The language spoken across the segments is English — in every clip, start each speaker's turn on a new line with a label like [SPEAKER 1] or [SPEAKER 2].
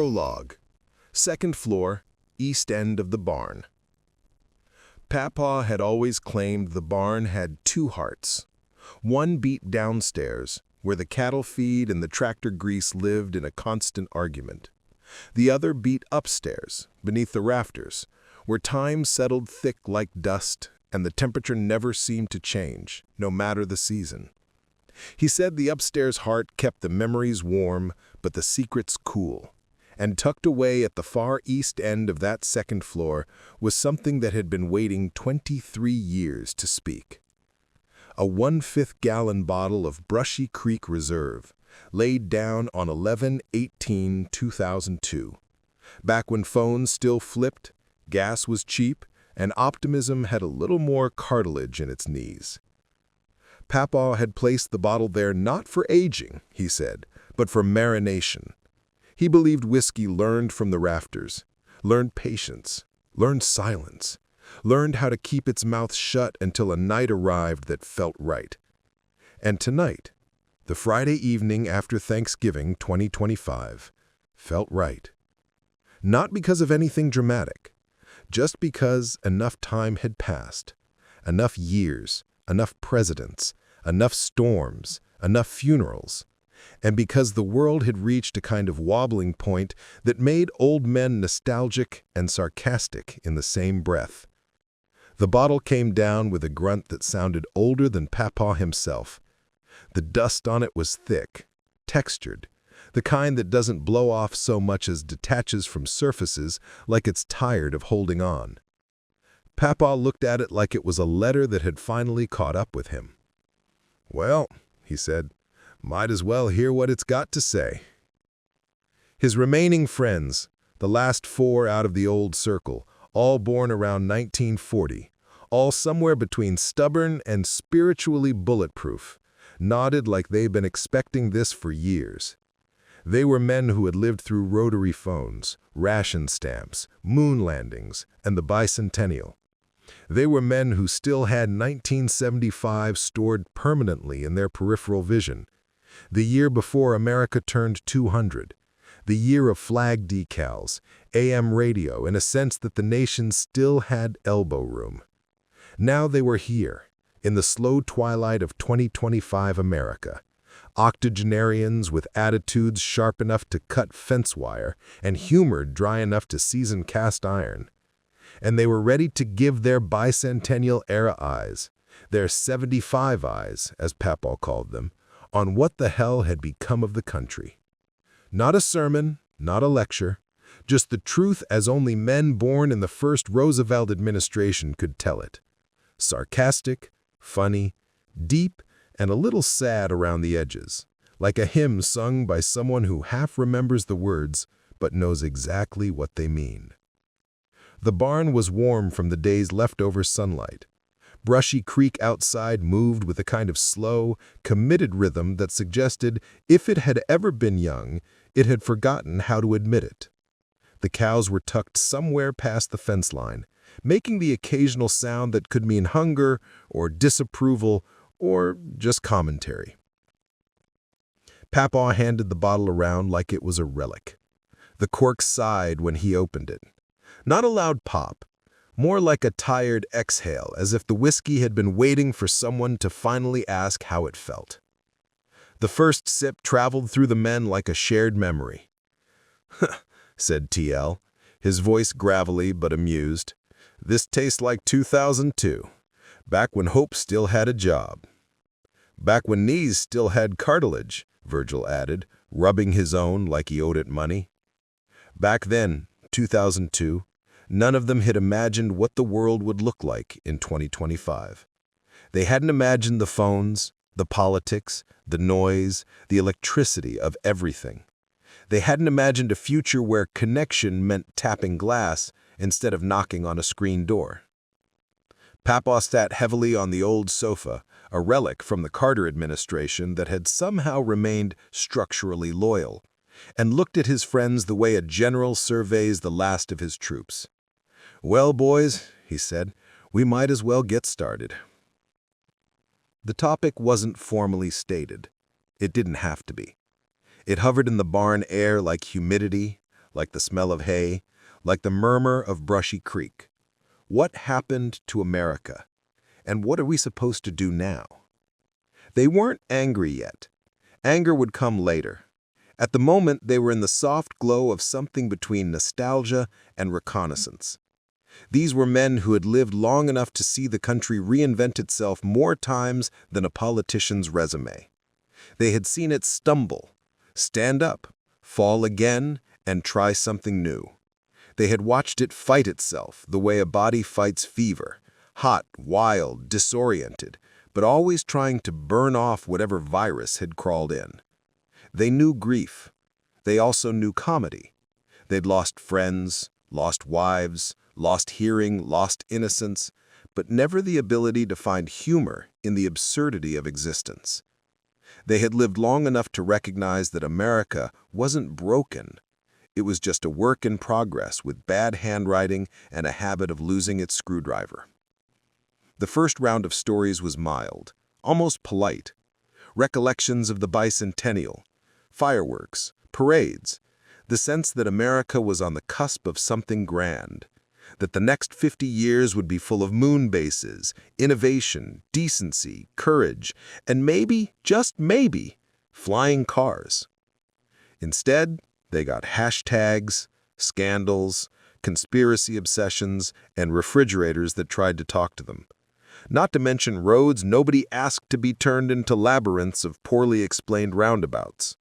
[SPEAKER 1] Prologue. Second floor, east end of the barn. Papaw had always claimed the barn had two hearts. One beat downstairs, where the cattle feed and the tractor grease lived in a constant argument. The other beat upstairs, beneath the rafters, where time settled thick like dust and the temperature never seemed to change, no matter the season. He said the upstairs heart kept the memories warm, but the secrets cool. And tucked away at the far east end of that second floor was something that had been waiting 23 years to speak. A 1/5 gallon bottle of Brushy Creek Reserve, laid down on 11/18/2002. Back when phones still flipped, gas was cheap, and optimism had a little more cartilage in its knees. Papaw had placed the bottle there not for aging, he said, but for marination. He believed whiskey learned from the rafters, learned patience, learned silence, learned how to keep its mouth shut until a night arrived that felt right. And tonight, the Friday evening after Thanksgiving 2025, felt right. Not because of anything dramatic, just because enough time had passed, enough years, enough presidents, enough storms, enough funerals, and because the world had reached a kind of wobbling point that made old men nostalgic and sarcastic in the same breath. The bottle came down with a grunt that sounded older than Papaw himself. The dust on it was thick, textured, the kind that doesn't blow off so much as detaches from surfaces like it's tired of holding on. Papaw looked at it like it was a letter that had finally caught up with him. "Well," he said, "might as well hear what it's got to say." His remaining friends, the last 4 out of the old circle, all born around 1940, all somewhere between stubborn and spiritually bulletproof, nodded like they'd been expecting this for years. They were men who had lived through rotary phones, ration stamps, moon landings, and the bicentennial. They were men who still had 1975 stored permanently in their peripheral vision, the year before America turned 200, the year of flag decals, AM radio, in a sense that the nation still had elbow room. Now they were here, in the slow twilight of 2025 America, octogenarians with attitudes sharp enough to cut fence wire and humor dry enough to season cast iron. And they were ready to give their bicentennial-era eyes, their 75 eyes, as Papaw called them, on what the hell had become of the country. Not a sermon, not a lecture, just the truth as only men born in the first Roosevelt administration could tell it. Sarcastic, funny, deep, and a little sad around the edges, like a hymn sung by someone who half remembers the words but knows exactly what they mean. The barn was warm from the day's leftover sunlight. Brushy Creek outside moved with a kind of slow, committed rhythm that suggested if it had ever been young, it had forgotten how to admit it. The cows were tucked somewhere past the fence line, making the occasional sound that could mean hunger or disapproval or just commentary. Papaw handed the bottle around like it was a relic. The cork sighed when he opened it. Not a loud pop, more like a tired exhale, as if the whiskey had been waiting for someone to finally ask how it felt. The first sip traveled through the men like a shared memory. "Huh," said TL, his voice gravelly but amused. "This tastes like 2002, back when hope still had a job." "Back when knees still had cartilage," Virgil added, rubbing his own like he owed it money. Back then, 2002, none of them had imagined what the world would look like in 2025. They hadn't imagined the phones, the politics, the noise, the electricity of everything. They hadn't imagined a future where connection meant tapping glass instead of knocking on a screen door. Papaw sat heavily on the old sofa, a relic from the Carter administration that had somehow remained structurally loyal, and looked at his friends the way a general surveys the last of his troops. "Well, boys," he said, "we might as well get started." The topic wasn't formally stated. It didn't have to be. It hovered in the barn air like humidity, like the smell of hay, like the murmur of Brushy Creek. What happened to America? And what are we supposed to do now? They weren't angry yet. Anger would come later. At the moment, they were in the soft glow of something between nostalgia and reconnaissance. These were men who had lived long enough to see the country reinvent itself more times than a politician's resume. They had seen it stumble, stand up, fall again, and try something new. They had watched it fight itself the way a body fights fever, hot, wild, disoriented, but always trying to burn off whatever virus had crawled in. They knew grief. They also knew comedy. They'd lost friends, lost wives, lost hearing, lost innocence, but never the ability to find humor in the absurdity of existence. They had lived long enough to recognize that America wasn't broken. It was just a work in progress with bad handwriting and a habit of losing its screwdriver. The first round of stories was mild, almost polite. Recollections of the bicentennial, fireworks, parades, the sense that America was on the cusp of something grand, that the next 50 years would be full of moon bases, innovation, decency, courage, and maybe, just maybe, flying cars. Instead, they got hashtags, scandals, conspiracy obsessions, and refrigerators that tried to talk to them. Not to mention roads nobody asked to be turned into labyrinths of poorly explained roundabouts.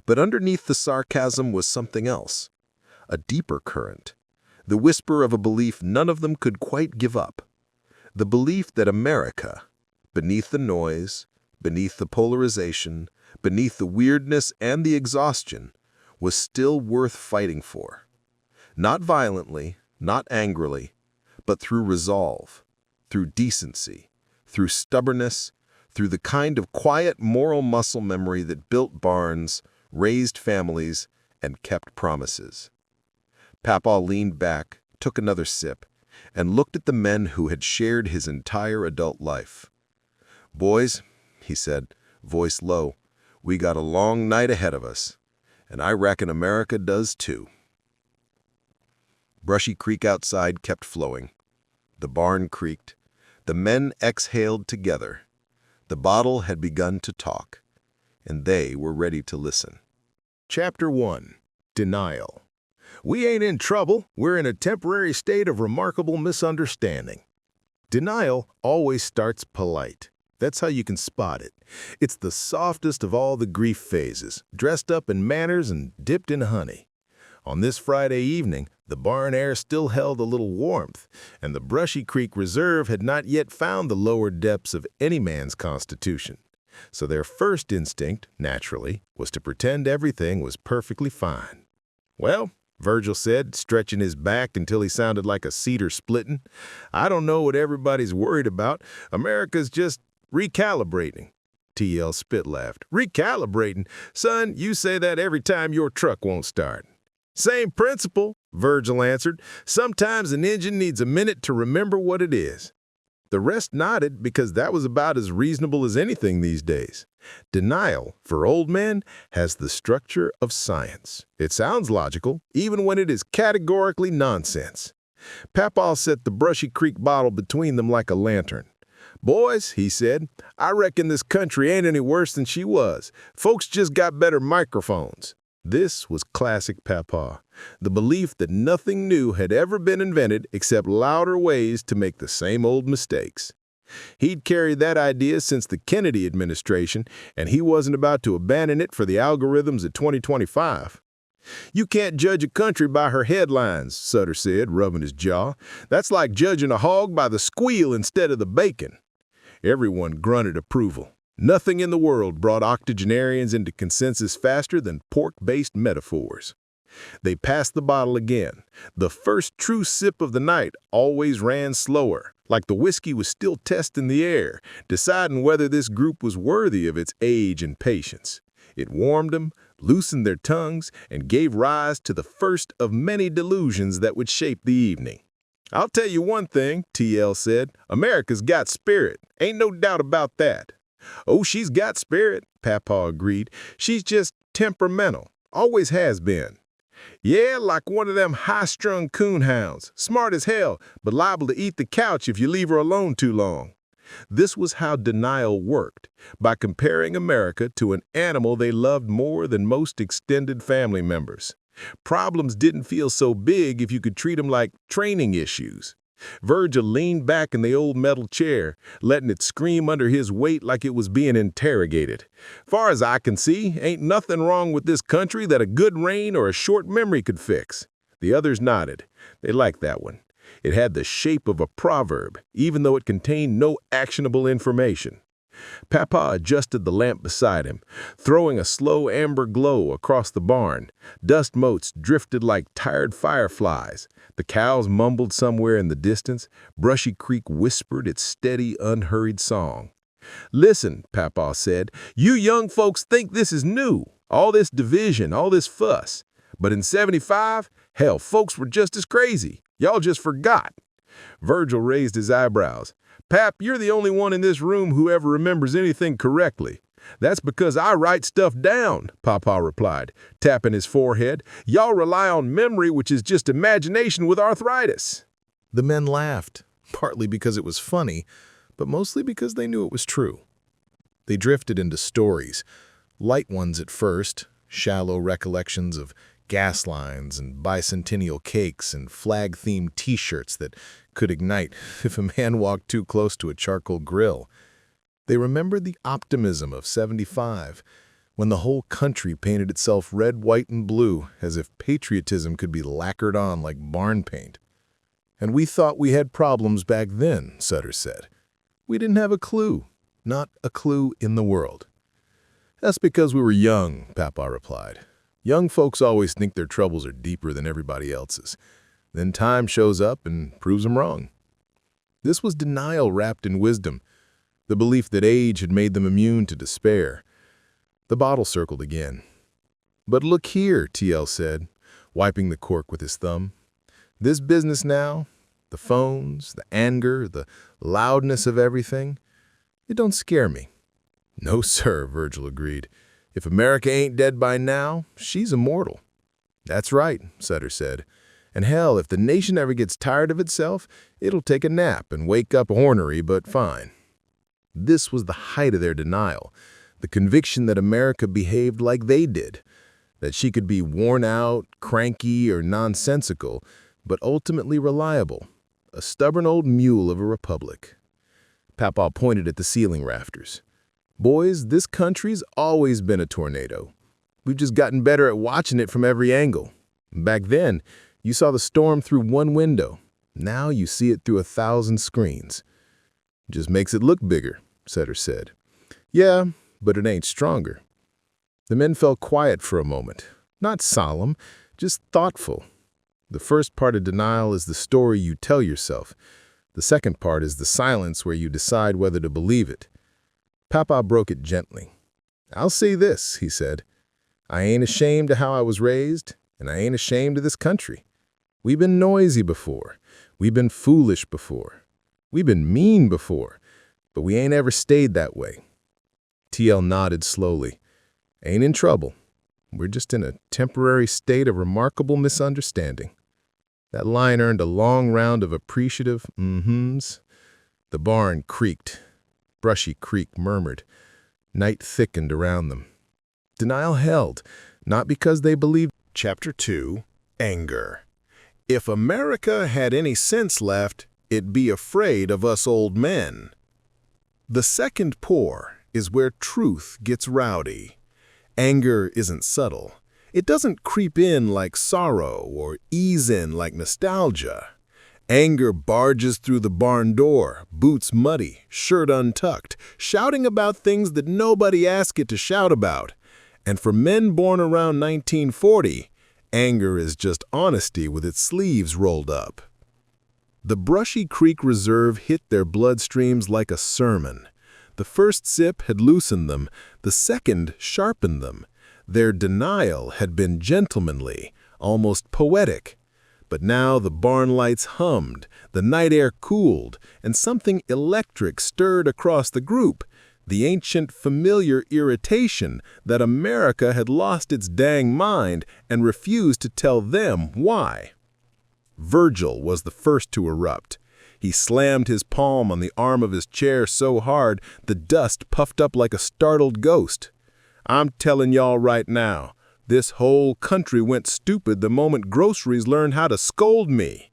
[SPEAKER 1] But underneath the sarcasm was something else, a deeper current, the whisper of a belief none of them could quite give up, the belief that America, beneath the noise, beneath the polarization, beneath the weirdness and the exhaustion, was still worth fighting for. Not violently, not angrily, but through resolve, through decency, through stubbornness, through the kind of quiet moral muscle memory that built barns, raised families, and kept promises. Papaw leaned back, took another sip, and looked at the men who had shared his entire adult life. "Boys," he said, voice low, "we got a long night ahead of us, and I reckon America does too." Brushy Creek outside kept flowing. The barn creaked. The men exhaled together. The bottle had begun to talk, and they were ready to listen. Chapter 1. Denial. We ain't in trouble. We're in a temporary state of remarkable misunderstanding. Denial always starts polite. That's how you can spot it. It's the softest of all the grief phases, dressed up in manners and dipped in honey. On this Friday evening, the barn air still held a little warmth, and the Brushy Creek Reserve had not yet found the lower depths of any man's constitution. So their first instinct, naturally, was to pretend everything was perfectly fine. "Well," Virgil said, stretching his back until he sounded like a cedar splitting, "I don't know what everybody's worried about. America's just recalibrating." T.L. Spit laughed. "Recalibrating? Son, you say that every time your truck won't start." "Same principle," Virgil answered. "Sometimes an engine needs a minute to remember what it is." The rest nodded because that was about as reasonable as anything these days. Denial, for old men, has the structure of science. It sounds logical, even when it is categorically nonsense. Papaw set the Brushy Creek bottle between them like a lantern. "Boys," he said, "I reckon this country ain't any worse than she was. Folks just got better microphones." This was classic Papaw, the belief that nothing new had ever been invented except louder ways to make the same old mistakes. He'd carried that idea since the Kennedy administration, and he wasn't about to abandon it for the algorithms of 2025. "You can't judge a country by her headlines," Sutter said, rubbing his jaw. "That's like judging a hog by the squeal instead of the bacon." Everyone grunted approval. Nothing in the world brought octogenarians into consensus faster than pork-based metaphors. They passed the bottle again. The first true sip of the night always ran slower, like the whiskey was still testing the air, deciding whether this group was worthy of its age and patience. It warmed them, loosened their tongues, and gave rise to the first of many delusions that would shape the evening. "I'll tell you one thing," T.L. said. "America's got spirit. Ain't no doubt about that." "Oh, she's got spirit," Papaw agreed. "She's just temperamental. Always has been." Yeah, like one of them high-strung coonhounds, smart as hell, but liable to eat the couch if you leave her alone too long. This was how denial worked, by comparing America to an animal they loved more than most extended family members. Problems didn't feel so big if you could treat them like training issues. Virgil leaned back in the old metal chair, letting it scream under his weight like it was being interrogated. Far as I can see, ain't nothing wrong with this country that a good rain or a short memory could fix. The others nodded. They liked that one. It had the shape of a proverb, even though it contained no actionable information. Papa adjusted the lamp beside him, throwing a slow amber glow across the barn. Dust motes drifted like tired fireflies. The cows mumbled somewhere in the distance. Brushy Creek whispered its steady, unhurried song. "Listen," Papa said, "you young folks think this is new, all this division, all this fuss. But in '75, hell, folks were just as crazy. Y'all just forgot." Virgil raised his eyebrows. "Pap, you're the only one in this room who ever remembers anything correctly." "That's because I write stuff down," Papa replied, tapping his forehead. "Y'all rely on memory, which is just imagination with arthritis." The men laughed, partly because it was funny, but mostly because they knew it was true. They drifted into stories, light ones at first, shallow recollections of gas lines and bicentennial cakes and flag-themed T-shirts that could ignite if a man walked too close to a charcoal grill. They remembered the optimism of '75, when the whole country painted itself red, white, and blue, as if patriotism could be lacquered on like barn paint. "And we thought we had problems back then," Sutter said. "We didn't have a clue, not a clue in the world." "That's because we were young," Papa replied. "Young folks always think their troubles are deeper than everybody else's. Then time shows up and proves them wrong." This was denial wrapped in wisdom, the belief that age had made them immune to despair. The bottle circled again. "But look here," TL said, wiping the cork with his thumb. "This business now, the phones, the anger, the loudness of everything, it don't scare me." "No, sir," Virgil agreed. "If America ain't dead by now, she's immortal." "That's right," Sutter said. "And hell, if the nation ever gets tired of itself, it'll take a nap and wake up ornery but fine." This was the height of their denial, the conviction that America behaved like they did, that she could be worn out, cranky, or nonsensical, but ultimately reliable, a stubborn old mule of a republic. Papa pointed at the ceiling rafters. "Boys, this country's always been a tornado. We've just gotten better at watching it from every angle. Back then, you saw the storm through one window. Now you see it through 1,000 screens." "Just makes it look bigger," Sutter said. "Yeah, but it ain't stronger." The men fell quiet for a moment, not solemn, just thoughtful. The first part of denial is the story you tell yourself. The second part is the silence where you decide whether to believe it. Papa broke it gently. "I'll say this," he said. "I ain't ashamed of how I was raised, and I ain't ashamed of this country. We've been noisy before. We've been foolish before. We've been mean before, but we ain't ever stayed that way." TL nodded slowly. "Ain't in trouble. We're just in a temporary state of remarkable misunderstanding." That line earned a long round of appreciative mm-hms. The barn creaked. Brushy Creek murmured. Night thickened around them. Denial held, not because they believed. Chapter 2, Anger. "If America had any sense left, it'd be afraid of us old men." The second pour is where truth gets rowdy. Anger isn't subtle. It doesn't creep in like sorrow or ease in like nostalgia. Anger barges through the barn door, boots muddy, shirt untucked, shouting about things that nobody asked it to shout about. And for men born around 1940, anger is just honesty with its sleeves rolled up. The Brushy Creek Reserve hit their bloodstreams like a sermon. The first sip had loosened them, the second sharpened them. Their denial had been gentlemanly, almost poetic. But now the barn lights hummed, the night air cooled, and something electric stirred across the group. The ancient familiar irritation that America had lost its dang mind and refused to tell them why. Virgil was the first to erupt. He slammed his palm on the arm of his chair so hard the dust puffed up like a startled ghost. "I'm telling y'all right now, this whole country went stupid the moment groceries learned how to scold me."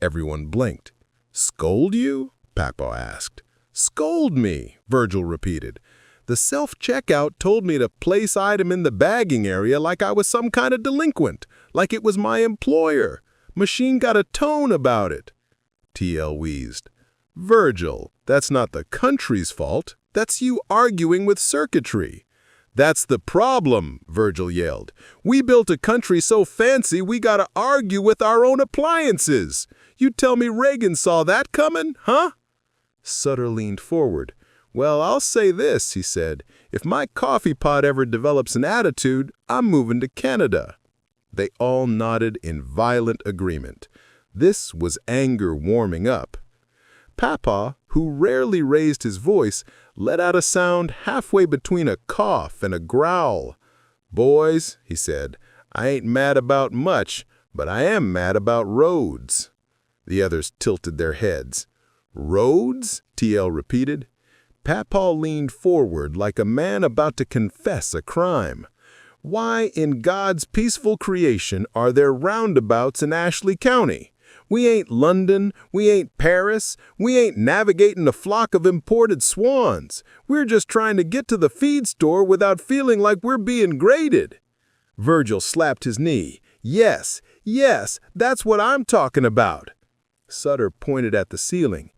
[SPEAKER 1] Everyone blinked. "Scold you?" Papaw asked. "Scold me," Virgil repeated. "The self-checkout told me to place item in the bagging area like I was some kind of delinquent, like it was my employer. Machine got a tone about it." TL wheezed. "Virgil, that's not the country's fault. That's you arguing with circuitry." "That's the problem," Virgil yelled. "We built a country so fancy we gotta argue with our own appliances. You tell me Reagan saw that coming, huh?" Sutter leaned forward. "Well, I'll say this," he said. "If my coffee pot ever develops an attitude, I'm moving to Canada." They all nodded in violent agreement. This was anger warming up. Papaw, who rarely raised his voice, let out a sound halfway between a cough and a growl. "Boys," he said, "I ain't mad about much, but I am mad about roads." The others tilted their heads. "Roads?" TL repeated. Papaw leaned forward like a man about to confess a crime. "Why in God's peaceful creation are there roundabouts in Ashley County? We ain't London, we ain't Paris, we ain't navigating a flock of imported swans. We're just trying to get to the feed store without feeling like we're being graded." Virgil slapped his knee. Yes, that's what I'm talking about." Sutter pointed at the ceiling.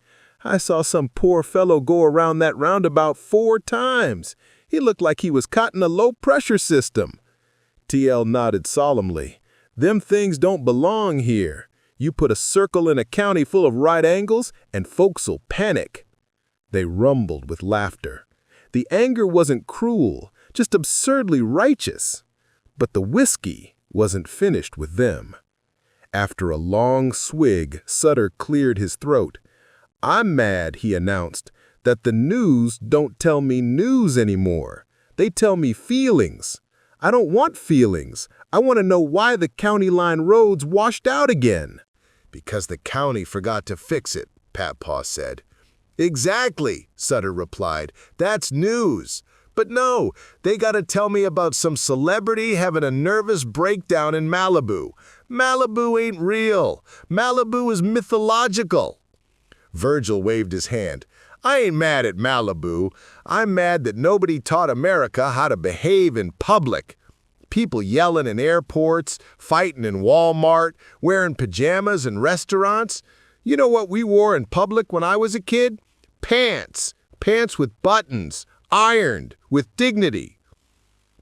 [SPEAKER 1] "I saw some poor fellow go around that roundabout 4 times. He looked like he was caught in a low-pressure system." TL nodded solemnly. "Them things don't belong here. You put a circle in a county full of right angles, and folks'll panic." They rumbled with laughter. The anger wasn't cruel, just absurdly righteous. But the whiskey wasn't finished with them. After a long swig, Sutter cleared his throat. "I'm mad," he announced, "that the news don't tell me news anymore. They tell me feelings. I don't want feelings. I want to know why the county line road's washed out again." "Because the county forgot to fix it," Papaw said. "Exactly," Sutter replied. "That's news. But no, they gotta tell me about some celebrity having a nervous breakdown in Malibu. Malibu ain't real. Malibu is mythological." Virgil waved his hand. "I ain't mad at Malibu. I'm mad that nobody taught America how to behave in public. People yelling in airports, fighting in Walmart, wearing pajamas in restaurants. You know what we wore in public when I was a kid? Pants. Pants with buttons, ironed, with dignity."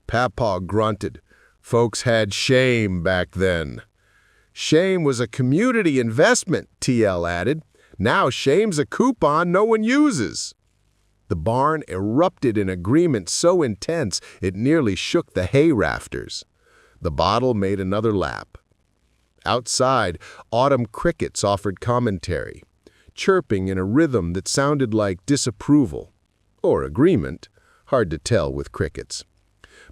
[SPEAKER 1] Papaw grunted. "Folks had shame back then." "Shame was a community investment," TL added. "Now shame's a coupon no one uses." The barn erupted in agreement so intense it nearly shook the hay rafters. The bottle made another lap. Outside, autumn crickets offered commentary, chirping in a rhythm that sounded like disapproval, or agreement, hard to tell with crickets.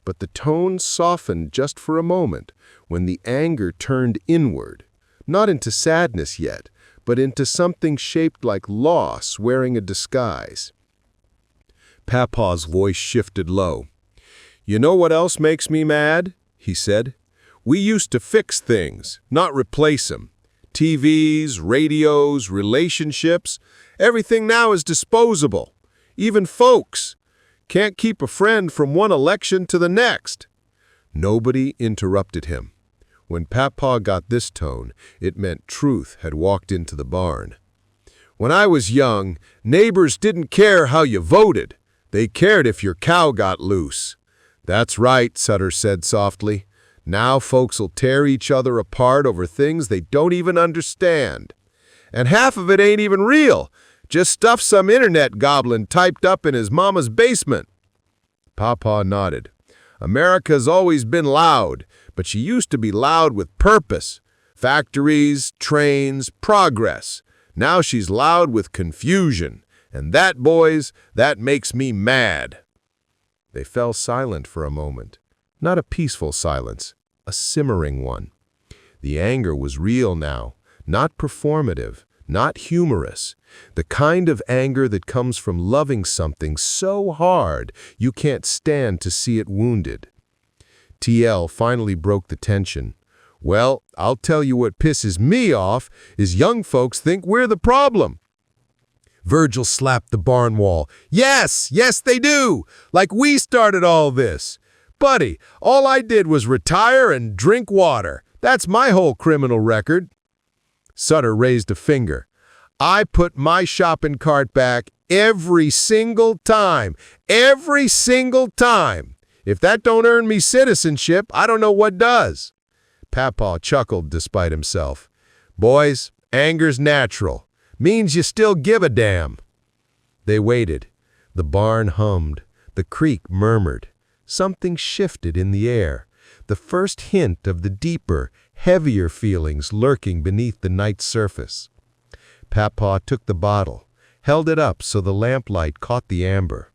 [SPEAKER 1] But the tone softened just for a moment when the anger turned inward, not into sadness yet, but into something shaped like loss wearing a disguise. Papaw's voice shifted low. "You know what else makes me mad?" he said. "We used to fix things, not replace them. TVs, radios, relationships, everything now is disposable. Even folks. Can't keep a friend from one election to the next." Nobody interrupted him. When Papaw got this tone, it meant truth had walked into the barn. "When I was young, neighbors didn't care how you voted. They cared if your cow got loose." "That's right," Sutter said softly. "Now folks'll tear each other apart over things they don't even understand. And half of it ain't even real, just stuff some internet goblin typed up in his mama's basement." Papaw nodded. "America's always been loud, but she used to be loud with purpose. Factories, trains, progress. Now she's loud with confusion, And that, boys, that makes me mad." They fell silent for a moment. Not a peaceful silence, a simmering one. The anger was real now, not performative, not humorous. The kind of anger that comes from loving something so hard you can't stand to see it wounded. TL finally broke the tension. "Well, I'll tell you what pisses me off is young folks think we're the problem." Virgil slapped the barn wall. Yes, they do. Like we started all this. Buddy, all I did was retire and drink water. That's my whole criminal record." Sutter raised a finger. "I put my shopping cart back every single time. Every single time. If that don't earn me citizenship, I don't know what does." Papaw chuckled despite himself. "Boys, anger's natural. Means you still give a damn." They waited. The barn hummed. The creek murmured. Something shifted in the air. The first hint of the deeper, heavier feelings lurking beneath the night's surface. Papaw took the bottle, held it up so the lamplight caught the amber.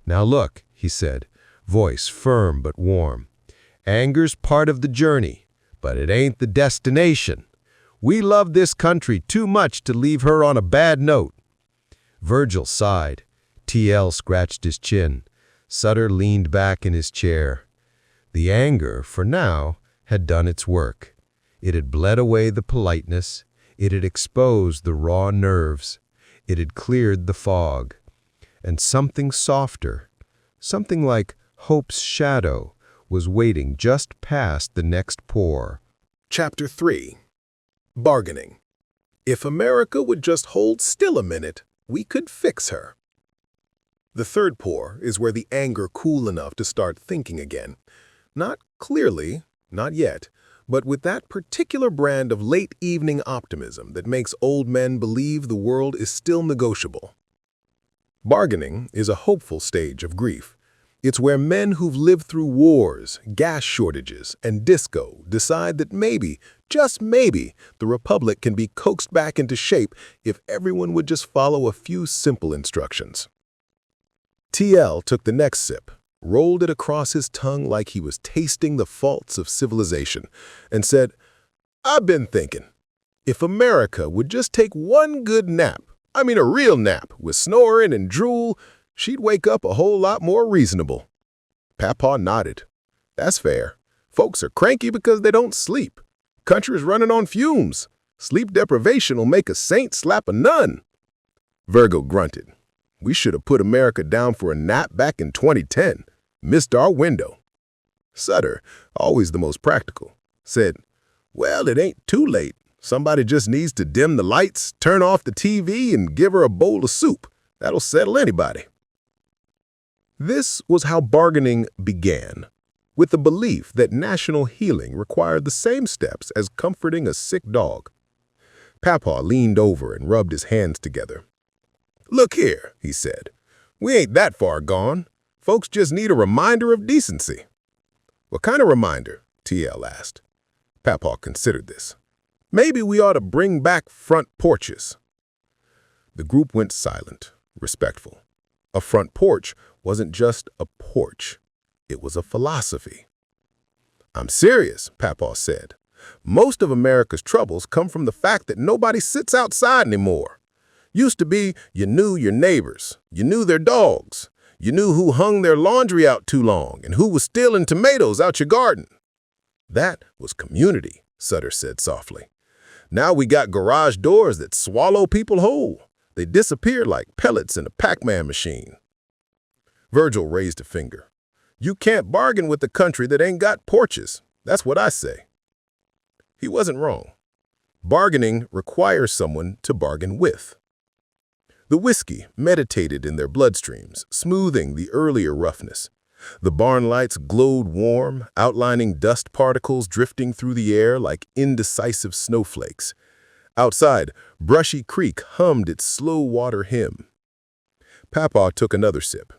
[SPEAKER 1] "Now look," he said, voice firm but warm. "Anger's part of the journey, but it ain't the destination. We love this country too much to leave her on a bad note." Virgil sighed. TL scratched his chin. Sutter leaned back in his chair. The anger, for now, had done its work. It had bled away the politeness. It had exposed the raw nerves. It had cleared the fog. And something softer, something like hope's shadow, was waiting just past the next pour.
[SPEAKER 2] Chapter 3. Bargaining. If America would just hold still a minute, we could fix her. The third pour is where the anger cooled enough to start thinking again. Not clearly, not yet, but with that particular brand of late-evening optimism that makes old men believe the world is still negotiable. Bargaining is a hopeful stage of grief. It's where men who've lived through wars, gas shortages, and disco decide that maybe, just maybe, the republic can be coaxed back into shape if everyone would just follow a few simple instructions. TL took the next sip, rolled it across his tongue like he was tasting the faults of civilization, and said, "I've been thinking, if America would just take one good nap, I mean a real nap, with snoring and drool, she'd wake up a whole lot more reasonable." Papaw nodded. "That's fair. Folks are cranky because they don't sleep. Country's running on fumes. Sleep deprivation will make a saint slap a nun." Virgo grunted. "We should have put America down for a nap back in 2010. Missed our window." Sutter, always the most practical, said, "Well, it ain't too late. Somebody just needs to dim the lights, turn off the TV, and give her a bowl of soup. That'll settle anybody." This was how bargaining began, with the belief that national healing required the same steps as comforting a sick dog. Papaw leaned over and rubbed his hands together. "Look here," he said. "We ain't that far gone. Folks just need a reminder of decency." "What kind of reminder?" TL asked. Papaw considered this. "Maybe we ought to bring back front porches." The group went silent, respectful. A front porch wasn't just a porch. It was a philosophy. "I'm serious," Papaw said. "Most of America's troubles come from the fact that nobody sits outside anymore. Used to be you knew your neighbors, you knew their dogs, you knew who hung their laundry out too long and who was stealing tomatoes out your garden. That was community," Sutter said softly. "Now we got garage doors that swallow people whole. They disappear like pellets in a Pac-Man machine." Virgil raised a finger. "You can't bargain with a country that ain't got porches. That's what I say." He wasn't wrong. Bargaining requires someone to bargain with. The whiskey meditated in their bloodstreams, smoothing the earlier roughness. The barn lights glowed warm, outlining dust particles drifting through the air like indecisive snowflakes. Outside, Brushy Creek hummed its slow water hymn. Papaw took another sip.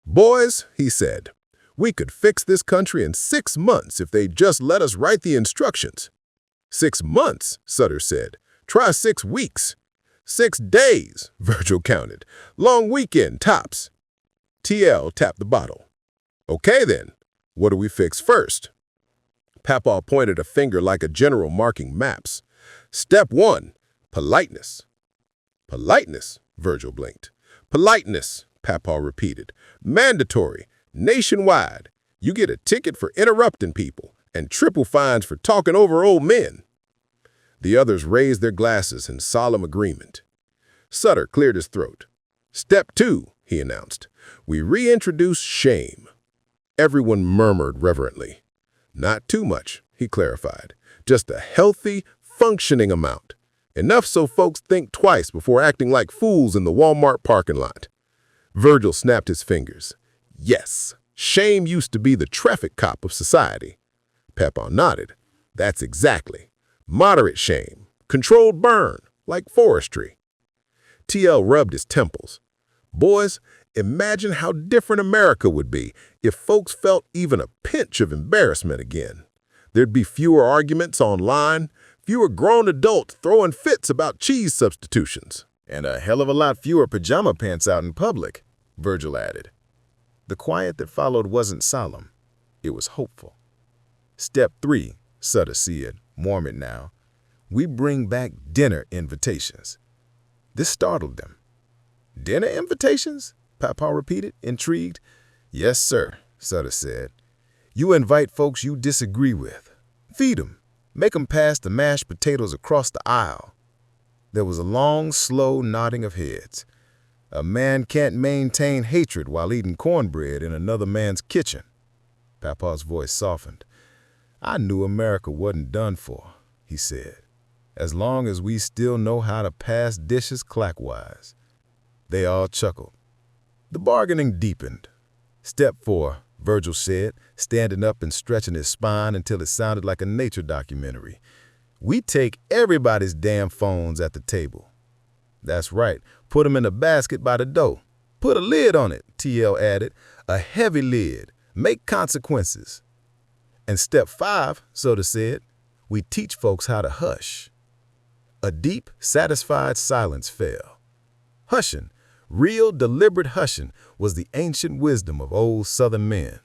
[SPEAKER 2] "Boys," he said, "we could fix this country in 6 months if they'd just let us write the instructions." "6 months," Sutter said. "Try 6 weeks. 6 days, Virgil counted. Long weekend, tops. TL tapped the bottle. Okay then, what do we fix first? Papaw pointed a finger like a general marking maps. Step 1, politeness. Politeness, Virgil blinked. Politeness, Papaw repeated. Mandatory, nationwide. You get a ticket for interrupting people and triple fines for talking over old men. The others raised their glasses in solemn agreement. Sutter cleared his throat. Step 2, he announced. We reintroduce shame. Everyone murmured reverently. Not too much, he clarified. Just a healthy, functioning amount. Enough so folks think twice before acting like fools in the Walmart parking lot. Virgil snapped his fingers. Yes, shame used to be the traffic cop of society. Papaw nodded. That's exactly. Moderate shame. Controlled burn, like forestry. TL rubbed his temples. Boys, imagine how different America would be if folks felt even a pinch of embarrassment again. There'd be fewer arguments online, fewer grown adults throwing fits about cheese substitutions.
[SPEAKER 3] And a hell of a lot fewer pajama pants out in public, Virgil added. The quiet that followed wasn't solemn. It was hopeful. Step 3, Sutter said, warm it now. We bring back dinner invitations. This startled them. Dinner invitations? Papaw repeated, intrigued. Yes, sir, Sutter said. You invite folks you disagree with. Feed 'em. Make 'em pass the mashed potatoes across the aisle. There was a long, slow nodding of heads. A man can't maintain hatred while eating cornbread in another man's kitchen. Papaw's voice softened. I knew America wasn't done for, he said, as long as we still know how to pass dishes clockwise. They all chuckled. The bargaining deepened. Step 4, Virgil said, standing up and stretching his spine until it sounded like a nature documentary. We take everybody's damn phones at the table. That's right, put them in a basket by the door. Put a lid on it, TL added, a heavy lid. Make consequences. And step 5, Sutter said, we teach folks how to hush. A deep, satisfied silence fell. Hushing, real deliberate hushing, was the ancient wisdom of old Southern men.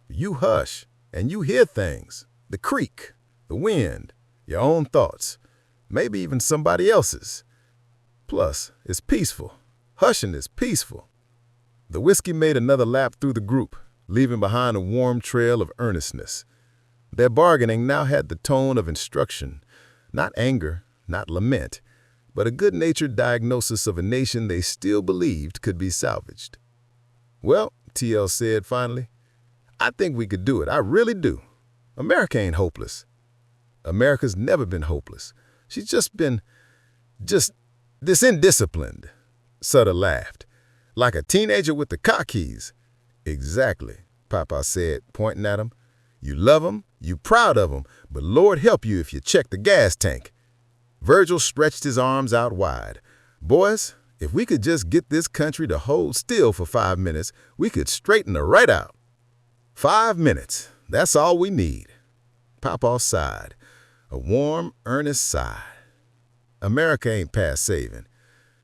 [SPEAKER 3] You hush, and you hear things, the creak, the wind, your own thoughts, maybe even somebody else's. Plus, it's peaceful. Hushing is peaceful. The whiskey made another lap through the group, leaving behind a warm trail of earnestness. Their bargaining now had the tone of instruction, not anger, not lament, but a good-natured diagnosis of a nation they still believed could be salvaged. Well, TL said finally, I think we could do it. I really do. America ain't hopeless. America's never been hopeless. She's just been, this indisciplined. Sutter laughed. Like a teenager with the car keys. Exactly, Papa said, pointing at him. You love 'em, you proud of 'em, but Lord help you if you check the gas tank. Virgil stretched his arms out wide. Boys, if we could just get this country to hold still for 5 minutes, we could straighten her right out. 5 minutes, that's all we need. Papa sighed, a warm, earnest sigh. America ain't past saving.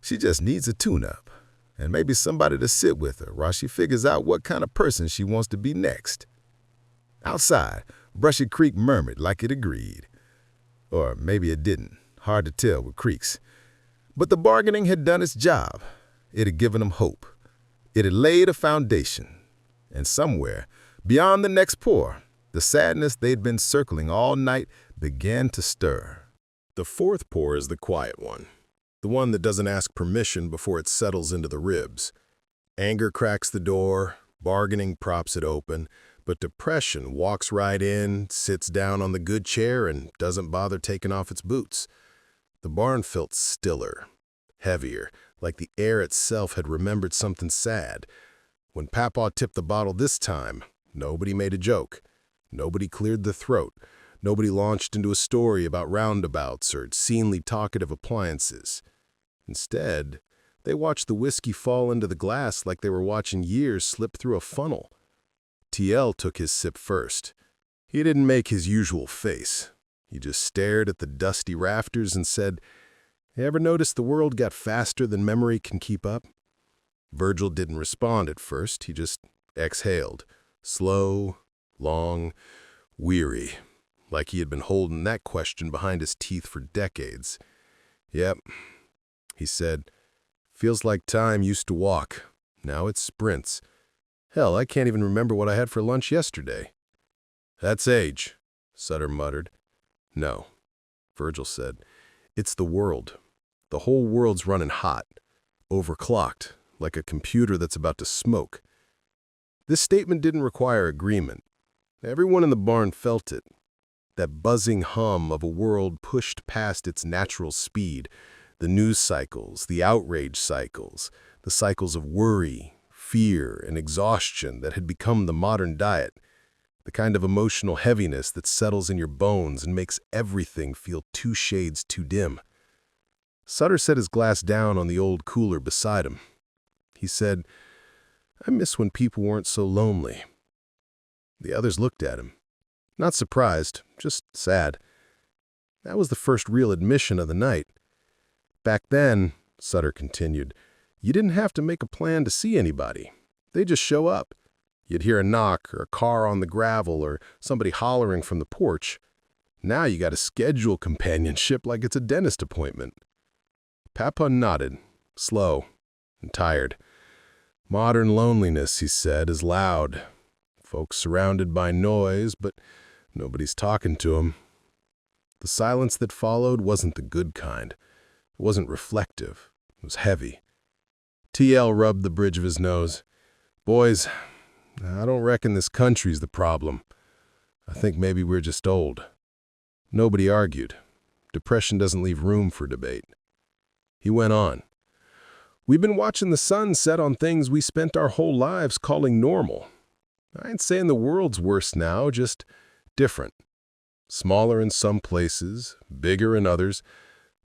[SPEAKER 3] She just needs a tune-up, and maybe somebody to sit with her while she figures out what kind of person she wants to be next. Outside, Brushy Creek murmured like it agreed. Or maybe it didn't. Hard to tell with creeks. But the bargaining had done its job. It had given them hope. It had laid a foundation. And somewhere, beyond the next pour, the sadness they'd been circling all night began to stir.
[SPEAKER 2] The fourth pour is the quiet one. The one that doesn't ask permission before it settles into the ribs. Anger cracks the door, bargaining props it open, but depression walks right in, sits down on the good chair, and doesn't bother taking off its boots. The barn felt stiller, heavier, like the air itself had remembered something sad. When Papaw tipped the bottle this time, nobody made a joke. Nobody cleared the throat. Nobody launched into a story about roundabouts or obscenely talkative appliances. Instead, they watched the whiskey fall into the glass like they were watching years slip through a funnel. TL took his sip first. He didn't make his usual face. He just stared at the dusty rafters and said,
[SPEAKER 1] You ever notice the world got faster than memory can keep up? Virgil didn't respond at first. He just exhaled. Slow, long, weary, like he had been holding that question behind his teeth for decades. Yep, he said. Feels like time used to walk. Now it sprints. Hell, I can't even remember what I had for lunch yesterday. That's age, Sutter muttered. No, Virgil said. It's the world. The whole world's running hot, overclocked, like a computer that's about to smoke. This statement didn't require agreement. Everyone in the barn felt it. That buzzing hum of a world pushed past its natural speed, the news cycles, the outrage cycles, the cycles of worry, fear, and exhaustion that had become the modern diet, the kind of emotional heaviness that settles in your bones and makes everything feel 2 shades too dim. Sutter set his glass down on the old cooler beside him. He said, I miss when people weren't so lonely. The others looked at him. Not surprised, just sad. That was the first real admission of the night. Back then, Sutter continued, you didn't have to make a plan to see anybody. They'd just show up. You'd hear a knock or a car on the gravel or somebody hollering from the porch. Now you got to schedule companionship like it's a dentist appointment. Papa nodded, slow and tired. Modern loneliness, he said, is loud. Folks surrounded by noise, but nobody's talking to 'em. The silence that followed wasn't the good kind. It wasn't reflective. It was heavy. TL rubbed the bridge of his nose. Boys, I don't reckon this country's the problem. I think maybe we're just old. Nobody argued. Depression doesn't leave room for debate. He went on. We've been watching the sun set on things we spent our whole lives calling normal. I ain't saying the world's worse now, just different. Smaller in some places, bigger in others.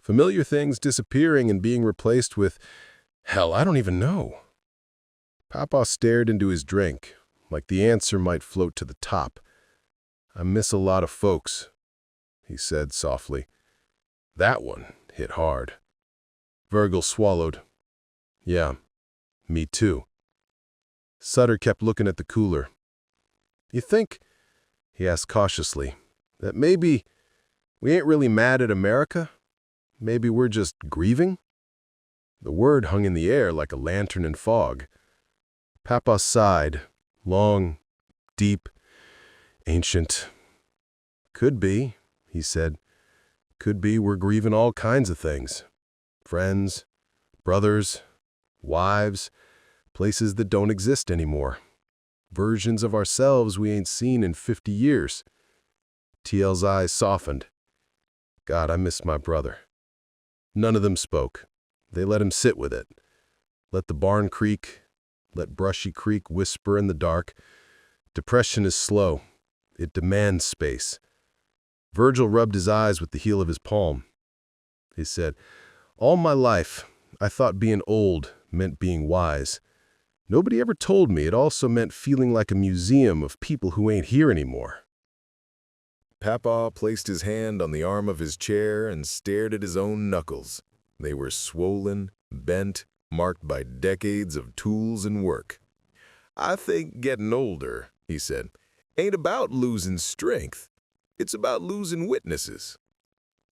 [SPEAKER 1] Familiar things disappearing and being replaced with, hell, I don't even know. Papa stared into his drink, like the answer might float to the top. I miss a lot of folks, he said softly. That one hit hard. Virgil swallowed. Yeah, me too. Sutter kept looking at the cooler. You think, he asked cautiously, that maybe we ain't really mad at America? Maybe we're just grieving? The word hung in the air like a lantern in fog. Papa sighed, long, deep, ancient. Could be, he said. Could be we're grieving all kinds of things. Friends, brothers, wives, places that don't exist anymore. Versions of ourselves we ain't seen in 50 years. TL's eyes softened. God, I miss my brother. None of them spoke. They let him sit with it. Let the barn creak. Let Brushy Creek whisper in the dark. Depression is slow. It demands space. Virgil rubbed his eyes with the heel of his palm. He said, all my life, I thought being old meant being wise. Nobody ever told me it also meant feeling like a museum of people who ain't here anymore.
[SPEAKER 3] Papa placed his hand on the arm of his chair and stared at his own knuckles. They were swollen, bent, marked by decades of tools and work. I think getting older, he said, ain't about losing strength. It's about losing witnesses.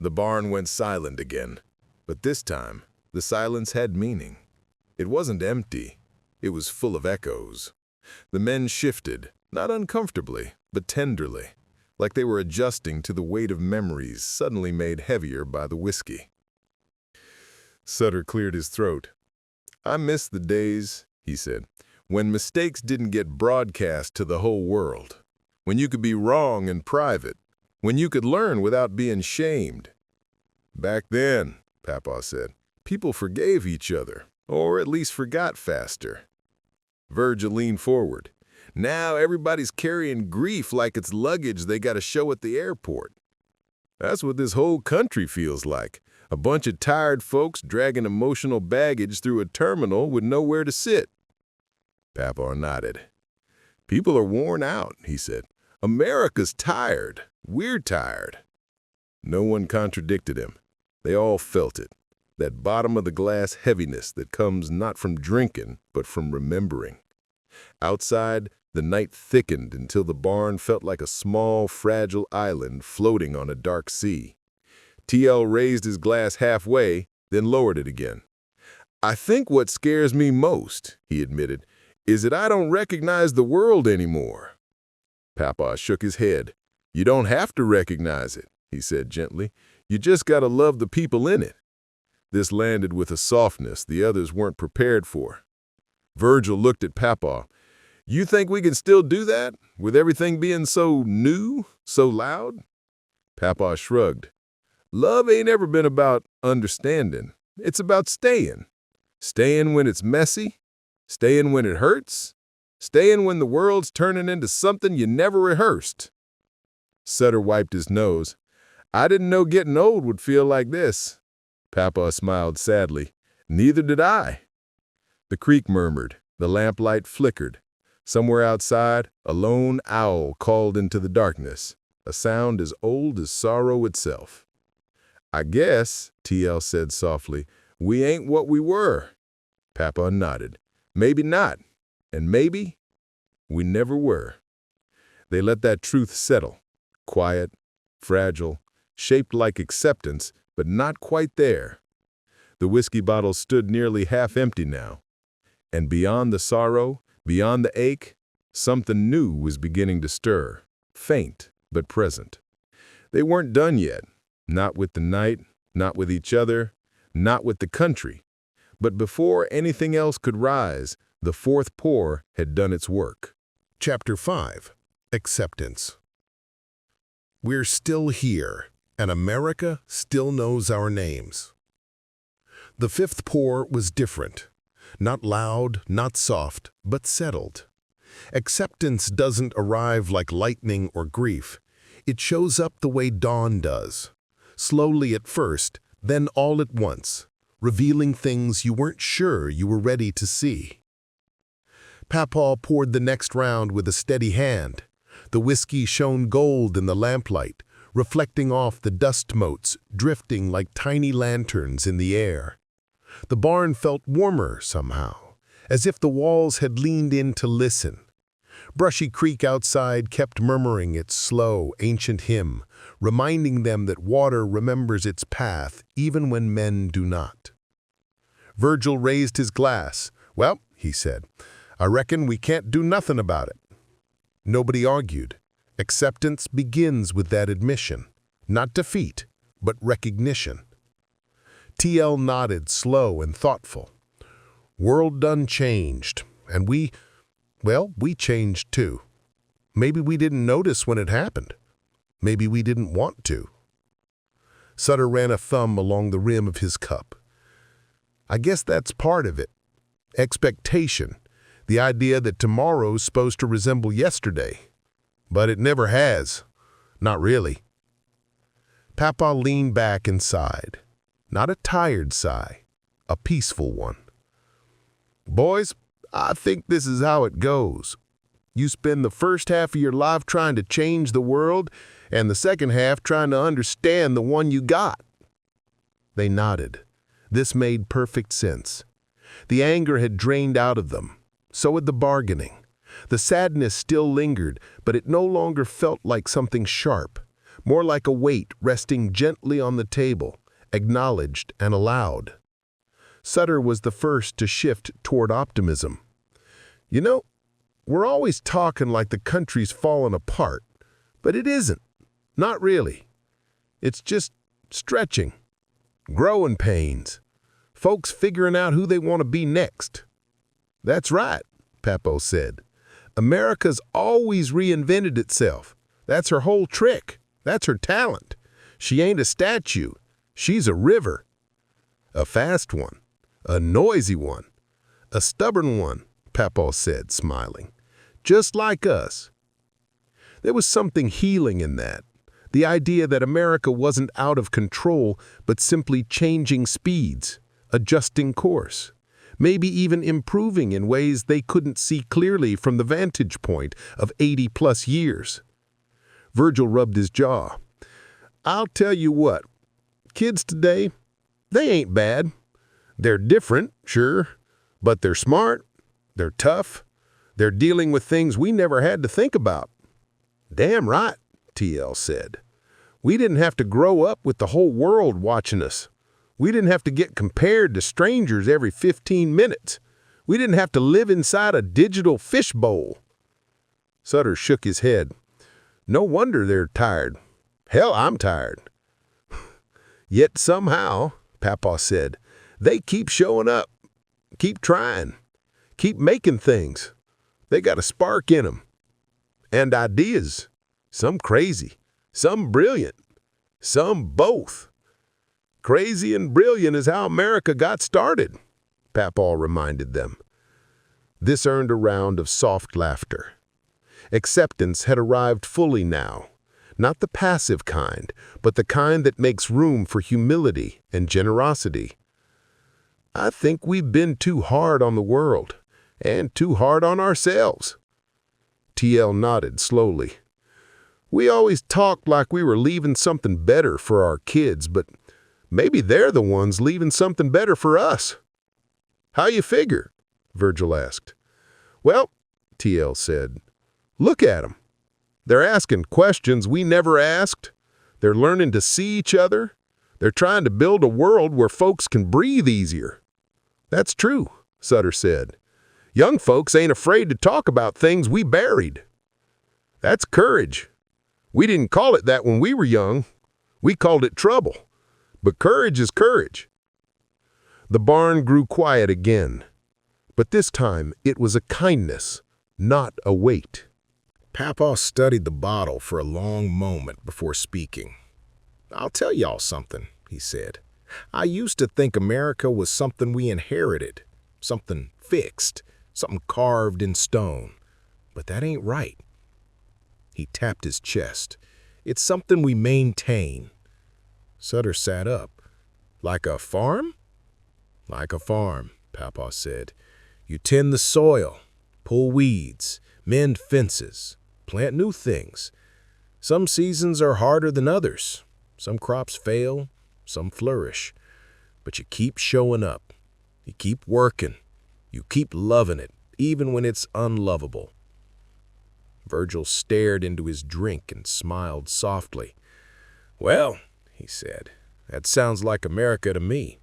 [SPEAKER 3] The barn went silent again, but this time the silence had meaning. It wasn't empty. It was full of echoes. The men shifted, not uncomfortably, but tenderly, like they were adjusting to the weight of memories suddenly made heavier by the whiskey. Sutter cleared his throat. I miss the days, he said, when mistakes didn't get broadcast to the whole world, when you could be wrong in private, when you could learn without being shamed. Back then, Papa said, people forgave each other, or at least forgot faster. Virgil leaned forward. Now everybody's carrying grief like it's luggage they got to show at the airport. That's what this whole country feels like. A bunch of tired folks dragging emotional baggage through a terminal with nowhere to sit. Papa nodded. People are worn out, he said. America's tired. We're tired. No one contradicted him. They all felt it.
[SPEAKER 1] that bottom-of-the-glass heaviness that comes not from drinking, but from remembering. Outside, the night thickened until the barn felt like a small, fragile island floating on a dark sea. TL raised his glass halfway, then lowered it again. "I think what scares me most," he admitted, "is that I don't recognize the world anymore." Papa shook his head. "You don't have to recognize it," he said gently. "You just gotta love the people in it." This landed with a softness the others weren't prepared for. Virgil looked at Papa. "You think we can still do that, with everything being so new, so loud?" Papa shrugged. "Love ain't ever been about understanding. It's about staying. Staying when it's messy, staying when it hurts, staying when the world's turning into something you never rehearsed." Sutter wiped his nose. "I didn't know getting old would feel like this." Papa smiled sadly. "Neither did I." The creek murmured. The lamplight flickered. Somewhere outside, a lone owl called into the darkness, a sound as old as sorrow itself. "I guess," TL said softly, "we ain't what we were." Papa nodded. "Maybe not, and maybe we never were." They let that truth settle. Quiet, fragile, shaped like acceptance, but not quite there. The whiskey bottle stood nearly half empty now. And beyond the sorrow, beyond the ache, something new was beginning to stir, faint but present. They weren't done yet, not with the night, not with each other, not with the country. But before anything else could rise, the fourth pour had done its work.
[SPEAKER 2] Chapter 5. Acceptance. We're still here, and America still knows our names. The fifth pour was different. Not loud, not soft, but settled. Acceptance doesn't arrive like lightning or grief. It shows up the way dawn does. Slowly at first, then all at once, revealing things you weren't sure you were ready to see. Papa poured the next round with a steady hand. The whiskey shone gold in the lamplight, reflecting off the dust motes drifting like tiny lanterns in the air. The barn felt warmer somehow, as if the walls had leaned in to listen. Brushy Creek outside kept murmuring its slow, ancient hymn, reminding them that water remembers its path even when men do not. Virgil raised his glass. "Well," he said, "I reckon we can't do nothing about it." Nobody argued. Acceptance begins with that admission, not defeat, but recognition. TL nodded, slow and thoughtful. "World done changed, and we changed too. Maybe we didn't notice when it happened. Maybe we didn't want to." Sutter ran a thumb along the rim of his cup. "I guess that's part of it. Expectation, the idea that tomorrow's supposed to resemble yesterday. But it never has. Not really." Papa leaned back and sighed. Not a tired sigh, a peaceful one. "Boys, I think this is how it goes. You spend the first half of your life trying to change the world, and the second half trying to understand the one you got." They nodded. This made perfect sense. The anger had drained out of them. So had the bargaining. The sadness still lingered, but it no longer felt like something sharp, more like a weight resting gently on the table, acknowledged and allowed. Sutter was the first to shift toward optimism. "You know, we're always talking like the country's fallen apart, but it isn't. Not really. It's just stretching, growing pains, folks figuring out who they want to be next." "That's right," Papo said. "America's always reinvented itself. That's her whole trick. That's her talent. She ain't a statue. She's a river. A fast one. A noisy one. A stubborn one," Papo said, smiling. "Just like us." There was something healing in that. The idea that America wasn't out of control, but simply changing speeds, adjusting course, maybe even improving in ways they couldn't see clearly from the vantage point of 80-plus years. Virgil rubbed his jaw. "I'll tell you what, kids today, They ain't bad. They're different, sure, but they're smart, they're tough, they're dealing with things we never had to think about. Damn right, TL said. We didn't have to grow up with the whole world watching us. We didn't have to get compared to strangers every 15 minutes. We didn't have to live inside a digital fishbowl. Sutter shook his head. No wonder they're tired. Hell, I'm tired. Yet somehow, Papa said, they keep showing up, keep trying, keep making things. They got a spark in them. And ideas. Some crazy, some brilliant, some both. Crazy and brilliant is how America got started, Papa reminded them. This earned a round of soft laughter. Acceptance had arrived fully now, not the passive kind, but the kind that makes room for humility and generosity. I think we've been too hard on the world, and too hard on ourselves. TL nodded slowly. We always talked like we were leaving something better for our kids, but maybe they're the ones leaving something better for us. How you figure? Virgil asked. Well, TL said, look at them. They're asking questions we never asked. They're learning to see each other. They're trying to build a world where folks can breathe easier. That's true, Sutter said. Young folks ain't afraid to talk about things we buried. That's courage. We didn't call it that when we were young. We called it trouble. But courage is courage. The barn grew quiet again. But this time it was a kindness, not a weight.
[SPEAKER 3] Papa studied the bottle for a long moment before speaking. I'll tell y'all something, he said. I used to think America was something we inherited, something fixed, something carved in stone. But that ain't right. He tapped his chest. It's something we maintain. Sutter sat up. Like a farm? Like a farm, Papa said. You tend the soil, pull weeds, mend fences, plant new things. Some seasons are harder than others. Some crops fail, some flourish. But you keep showing up. You keep working. You keep loving it, even when it's unlovable. Virgil stared into his drink and smiled softly. Well, he said, that sounds like America to me.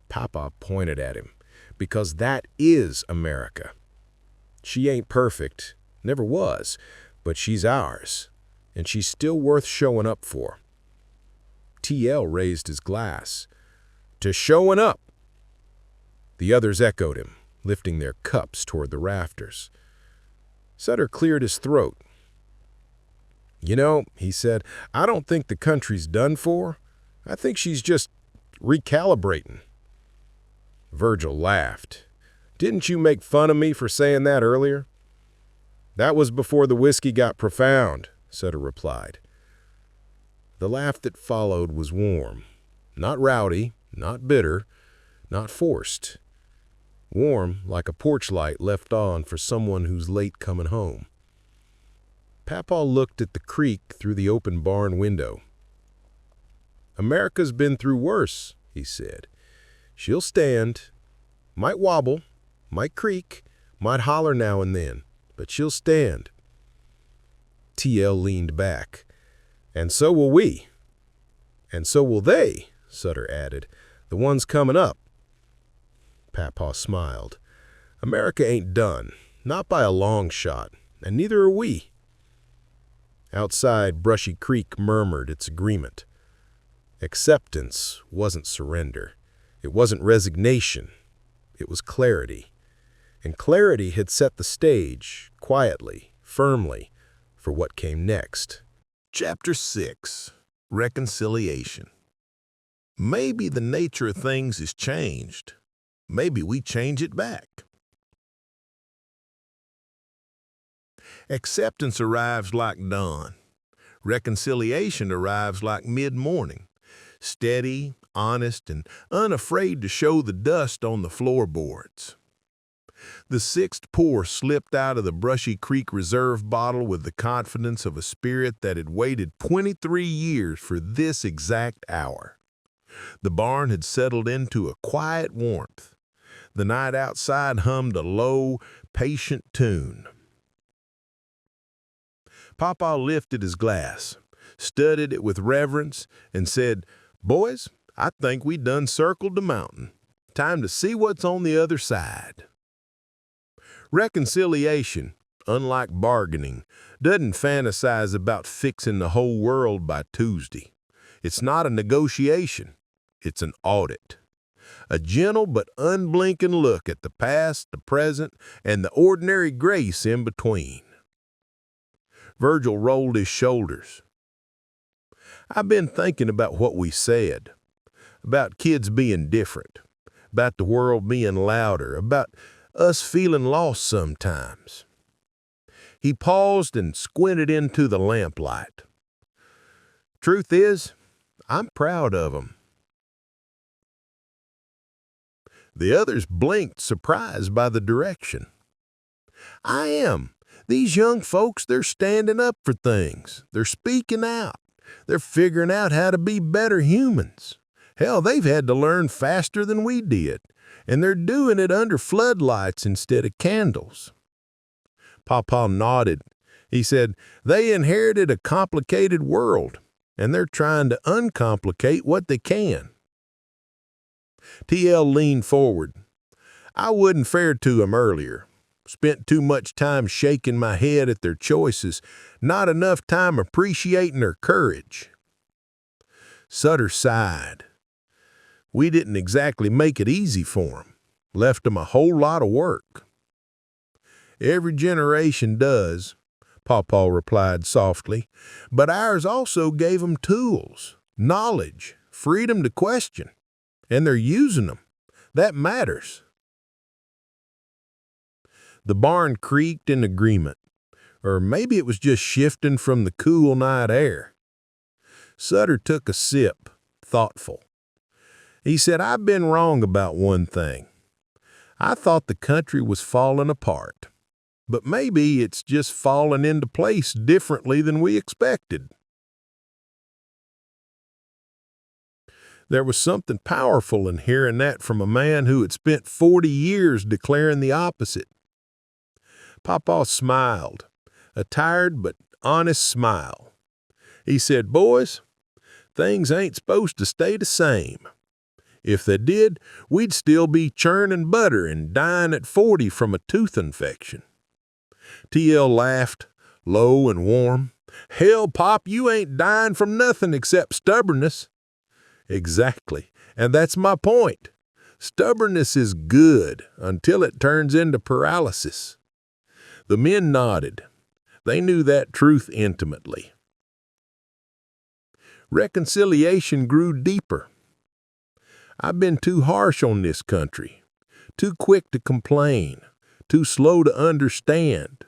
[SPEAKER 3] Papa pointed at him, because that is America. She ain't perfect, never was, but she's ours, and she's still worth showing up for. TL raised his glass. To showing up. The others echoed him, lifting their cups toward the rafters. Sutter cleared his throat. You know, he said, I don't think the country's done for. I think she's just recalibrating. Virgil laughed. Didn't you make fun of me for saying that earlier? That was before the whiskey got profound, Sutter replied. The laugh that followed was warm, not rowdy, not bitter, not forced. Warm like a porch light left on for someone who's late coming home. Papa looked at the creek through the open barn window. America's been through worse, he said. She'll stand, might wobble, might creak, might holler now and then, but she'll stand. TL leaned back. And so will we. And so will they, Sutter added, the ones coming up. Papa smiled. America ain't done, not by a long shot, and neither are we. Outside, Brushy Creek murmured its agreement. Acceptance wasn't surrender. It wasn't resignation. It was clarity. And clarity had set the stage, quietly, firmly, for what came next.
[SPEAKER 4] Chapter 6. Reconciliation. Maybe the nature of things is changed. Maybe we change it back. Acceptance arrives like dawn. Reconciliation arrives like mid-morning, steady, honest, and unafraid to show the dust on the floorboards. The sixth pour slipped out of the Brushy Creek Reserve bottle with the confidence of a spirit that had waited 23 years for this exact hour. The barn had settled into a quiet warmth. The night outside hummed a low, patient tune. Papa lifted his glass, studied it with reverence, and said, "Boys, I think we done circled the mountain. Time to see what's on the other side." Reconciliation, unlike bargaining, doesn't fantasize about fixing the whole world by Tuesday. It's not a negotiation. It's an audit. A gentle but unblinking look at the past, the present, and the ordinary grace in between. Virgil rolled his shoulders. "I've been thinking about what we said, about kids being different, about the world being louder, about us feeling lost sometimes." He paused and squinted into the lamplight. "Truth is, I'm proud of 'em." The others blinked, surprised by the direction. "I am. These young folks, they're standing up for things. They're speaking out. They're figuring out how to be better humans. Hell, they've had to learn faster than we did, and they're doing it under floodlights instead of candles." Papa nodded. He said, "They inherited a complicated world, and they're trying to uncomplicate what they can." TL leaned forward. "I wasn't fair to 'em earlier. Spent too much time shaking my head at their choices, not enough time appreciating their courage." Sutter sighed. "We didn't exactly make it easy for 'em. Left 'em a whole lot of work." "Every generation does," Pawpaw replied softly, "but ours also gave 'em tools, knowledge, freedom to question, and they're using them. That matters." The barn creaked in agreement, or maybe it was just shifting from the cool night air. Sutter took a sip, thoughtful. He said, "I've been wrong about one thing. I thought the country was falling apart, but maybe it's just falling into place differently than we expected." There was something powerful in hearing that from a man who had spent 40 years declaring the opposite. Papa smiled, a tired but honest smile. He said, "Boys, things ain't supposed to stay the same. If they did, we'd still be churning butter and dying at 40 from a tooth infection." TL laughed, low and warm. "Hell, Pop, you ain't dying from nothing except stubbornness." "Exactly, and that's my point. Stubbornness is good until it turns into paralysis." The men nodded. They knew that truth intimately. Reconciliation grew deeper. "I've been too harsh on this country, too quick to complain, too slow to understand.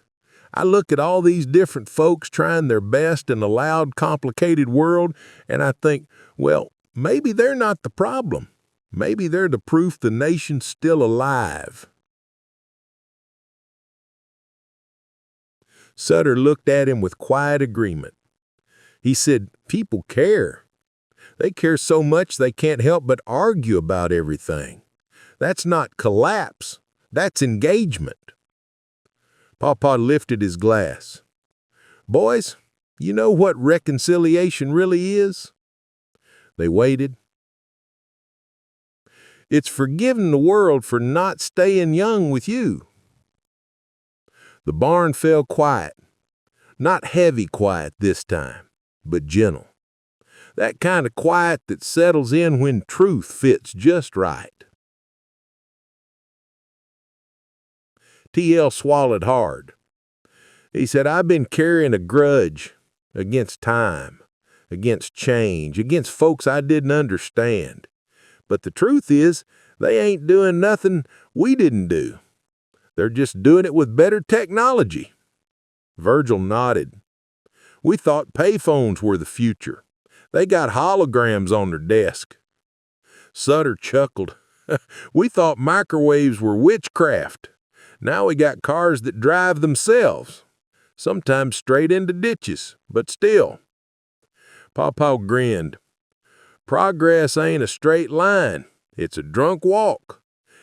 [SPEAKER 4] I look at all these different folks trying their best in a loud, complicated world, and I think, well, maybe they're not the problem. Maybe they're the proof the nation's still alive." Sutter looked at him with quiet agreement. He said, "People care. They care so much they can't help but argue about everything. That's not collapse. That's engagement." Pawpaw lifted his glass. "Boys, you know what reconciliation really is?" They waited. "It's forgiving the world for not staying young with you." The barn fell quiet. Not heavy quiet this time, but gentle. That kind of quiet that settles in when truth fits just right. TL swallowed hard. He said, "I've been carrying a grudge against time, against change, against folks I didn't understand. But the truth is, they ain't doing nothing we didn't do. They're just doing it with better technology." Virgil nodded. "We thought payphones were the future. They got holograms on their desk." Sutter chuckled. "We thought microwaves were witchcraft. Now we got cars that drive themselves, sometimes straight into ditches, but still." Pawpaw grinned. Progress ain't a straight line. It's a drunk walk.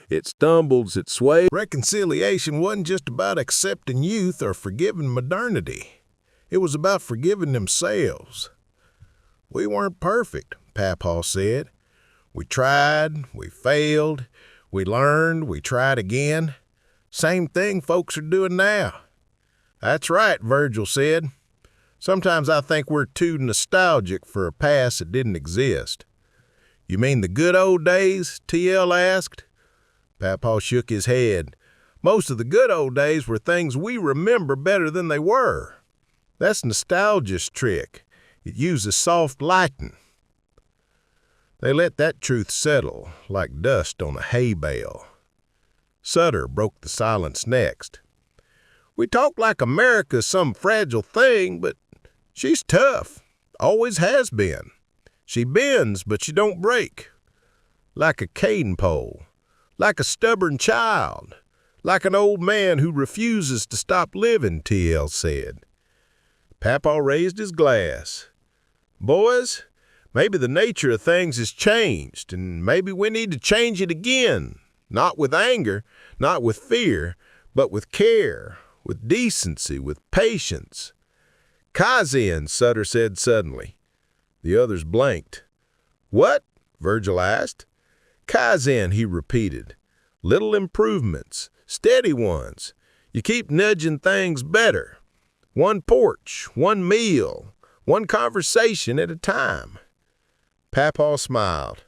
[SPEAKER 4] It stumbles, it sways.
[SPEAKER 3] Reconciliation wasn't just about accepting youth or forgiving modernity. It was about forgiving themselves. We weren't perfect, Papaw said. We tried, we failed, we learned, we tried again. Same thing folks are doing now. That's right, Virgil said. Sometimes I think we're too nostalgic for a past that didn't exist. You mean the good old days? TL asked. Papaw shook his head. Most of the good old days were things we remember better than they were. That's nostalgia's trick. It uses soft lighting. They let that truth settle like dust on a hay bale. Sutter broke the silence next. We talk like America's some fragile thing, but she's tough. Always has been. She bends, but she don't break. Like a cane pole. Like a stubborn child. Like an old man who refuses to stop living, TL said. Papaw raised his glass. Boys, maybe the nature of things has changed, and maybe we need to change it again. Not with anger, not with fear, but with care, with decency, with patience. Kaizen, Sutter said suddenly. The others blanked. What? Virgil asked. Kaizen, he repeated. Little improvements, steady ones. You keep nudging things better. One porch, one meal, one conversation at a time. Papaw smiled.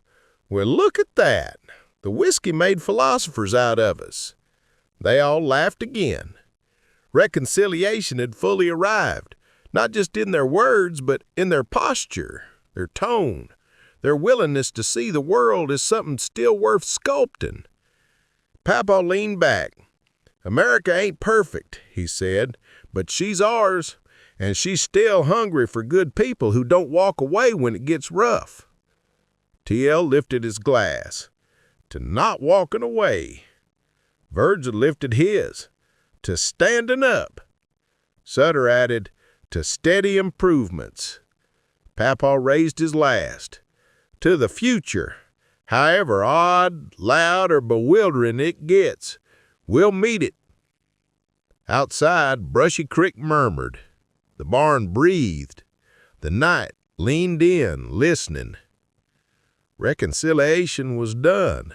[SPEAKER 3] Well, look at that. The whiskey made philosophers out of us. They all laughed again. Reconciliation had fully arrived, not just in their words, but in their posture, their tone, their willingness to see the world as something still worth sculpting. Papaw leaned back. America ain't perfect, he said, but she's ours, and she's still hungry for good people who don't walk away when it gets rough. TL lifted his glass. To not walking away. Virgil lifted his. To standing up. Sutter added, to steady improvements. Papaw raised his last. To the future. However odd, loud, or bewildering it gets, we'll meet it. Outside, Brushy Creek murmured. The barn breathed. The night leaned in, listening. Reconciliation was done.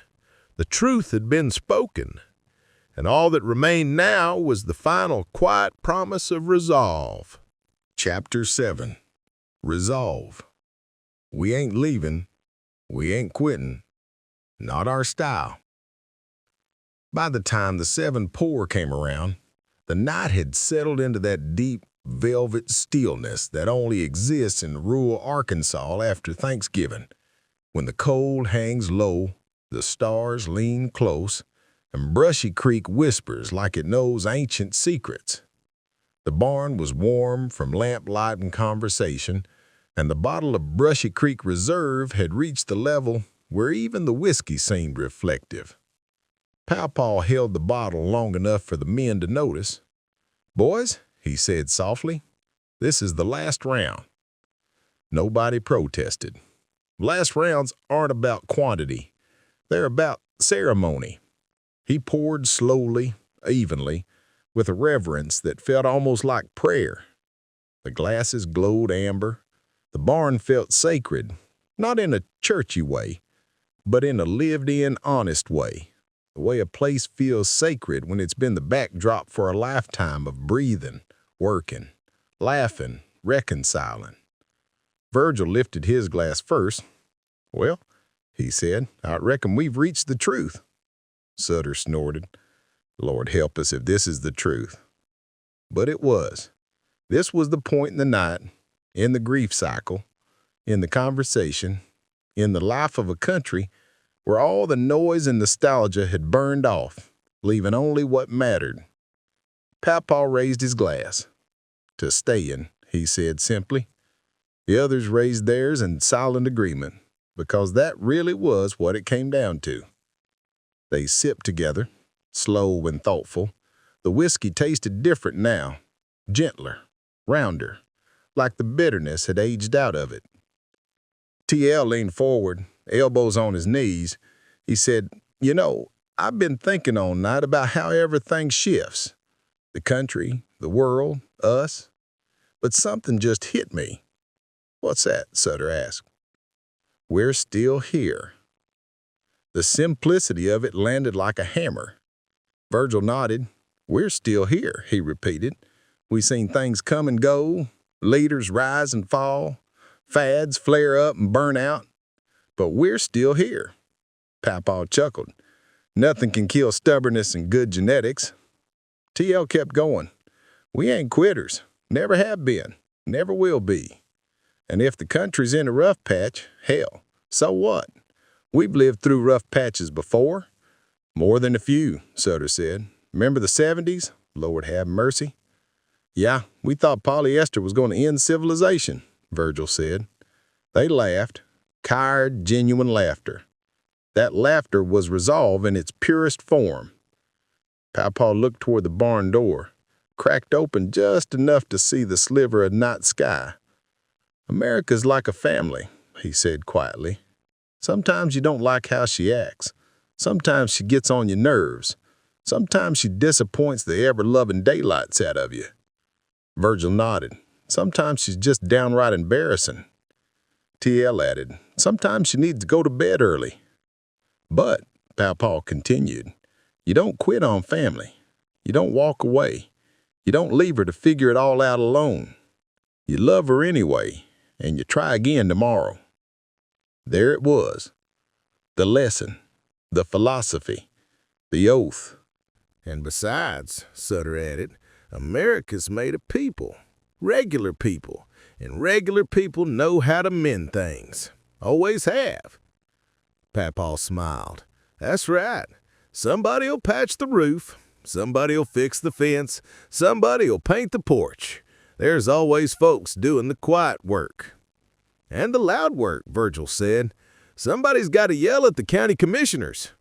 [SPEAKER 3] The truth had been spoken. And all that remained now was the final quiet promise of resolve.
[SPEAKER 1] Chapter 7. Resolve. We ain't leaving. We ain't quitting. Not our style. By the time the 7 pour came around, the night had settled into that deep, velvet stillness that only exists in rural Arkansas after Thanksgiving, when the cold hangs low, the stars lean close, and Brushy Creek whispers like it knows ancient secrets. The barn was warm from lamplight and conversation, and the bottle of Brushy Creek Reserve had reached the level where even the whiskey seemed reflective. Papaw held the bottle long enough for the men to notice. Boys, he said softly, this is the last round. Nobody protested. Last rounds aren't about quantity. They're about ceremony. He poured slowly, evenly, with a reverence that felt almost like prayer. The glasses glowed amber. The barn felt sacred, not in a churchy way, but in a lived-in, honest way, the way a place feels sacred when it's been the backdrop for a lifetime of breathing, working, laughing, reconciling. Virgil lifted his glass first. Well, he said, I reckon we've reached the truth. Sutter snorted. Lord help us if this is the truth. But it was. This was the point in the night, in the grief cycle, in the conversation, in the life of a country where all the noise and nostalgia had burned off, leaving only what mattered. Papaw raised his glass. To staying, he said simply. The others raised theirs in silent agreement, because that really was what it came down to. They sipped together, slow and thoughtful. The whiskey tasted different now, gentler, rounder, like the bitterness had aged out of it.
[SPEAKER 3] TL leaned forward, elbows on his knees. He said, "You know, I've been thinking all night about how everything shifts. The country, the world, us. But something just hit me." "What's that?" Sutter asked. "We're still here." The simplicity of it landed like a hammer. Virgil nodded. "We're still here," he repeated. "We've seen things come and go, leaders rise and fall, fads flare up and burn out. But we're still here." Papaw chuckled. "Nothing can kill stubbornness and good genetics." TL kept going. "We ain't quitters. Never have been. Never will be. And if the country's in a rough patch, hell, so what? We've lived through rough patches before." "More than a few," Sutter said. "Remember the 70s? Lord have mercy." "Yeah, we thought polyester was going to end civilization," Virgil said. They laughed. Tired, genuine laughter. That laughter was resolve in its purest form. Papaw looked toward the barn door, cracked open just enough to see the sliver of night sky. "America's like a family," he said quietly. "Sometimes you don't like how she acts. Sometimes she gets on your nerves. Sometimes she disappoints the ever-loving daylights out of you." Virgil nodded. "Sometimes she's just downright embarrassing." TL added, "Sometimes she needs to go to bed early." "But," Papaw continued, "you don't quit on family. You don't walk away. You don't leave her to figure it all out alone. You love her anyway, and you try again tomorrow." There it was. The lesson, the philosophy, the oath.
[SPEAKER 4] "And besides," Sutter added, "America's made of people, regular people, and regular people know how to mend things. Always have." Papaw smiled. "That's right. Somebody'll patch the roof. Somebody'll fix the fence. Somebody'll paint the porch. There's always folks doing the quiet work." "And the loud work," Virgil said. "Somebody's got to yell at the county commissioners."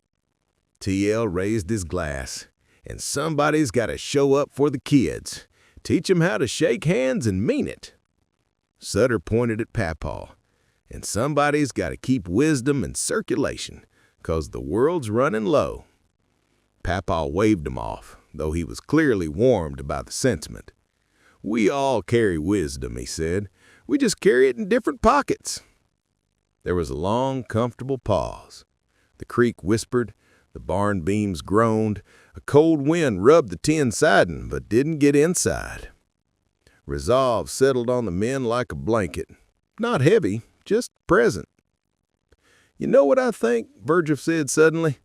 [SPEAKER 4] TL raised his glass. "And somebody's got to show up for the kids. Teach 'em how to shake hands and mean it." Sutter pointed at Papaw. "And somebody's got to keep wisdom in circulation, 'cause the world's running low." Papaw waved him off, though he was clearly warmed by the sentiment. "We all carry wisdom," he said. "We just carry it in different pockets." There was a long, comfortable pause. The creek whispered, the barn beams groaned, a cold wind rubbed the tin siding but didn't get inside. Resolve settled on the men like a blanket. Not heavy, just present. "You know what I think?" Virgil said suddenly.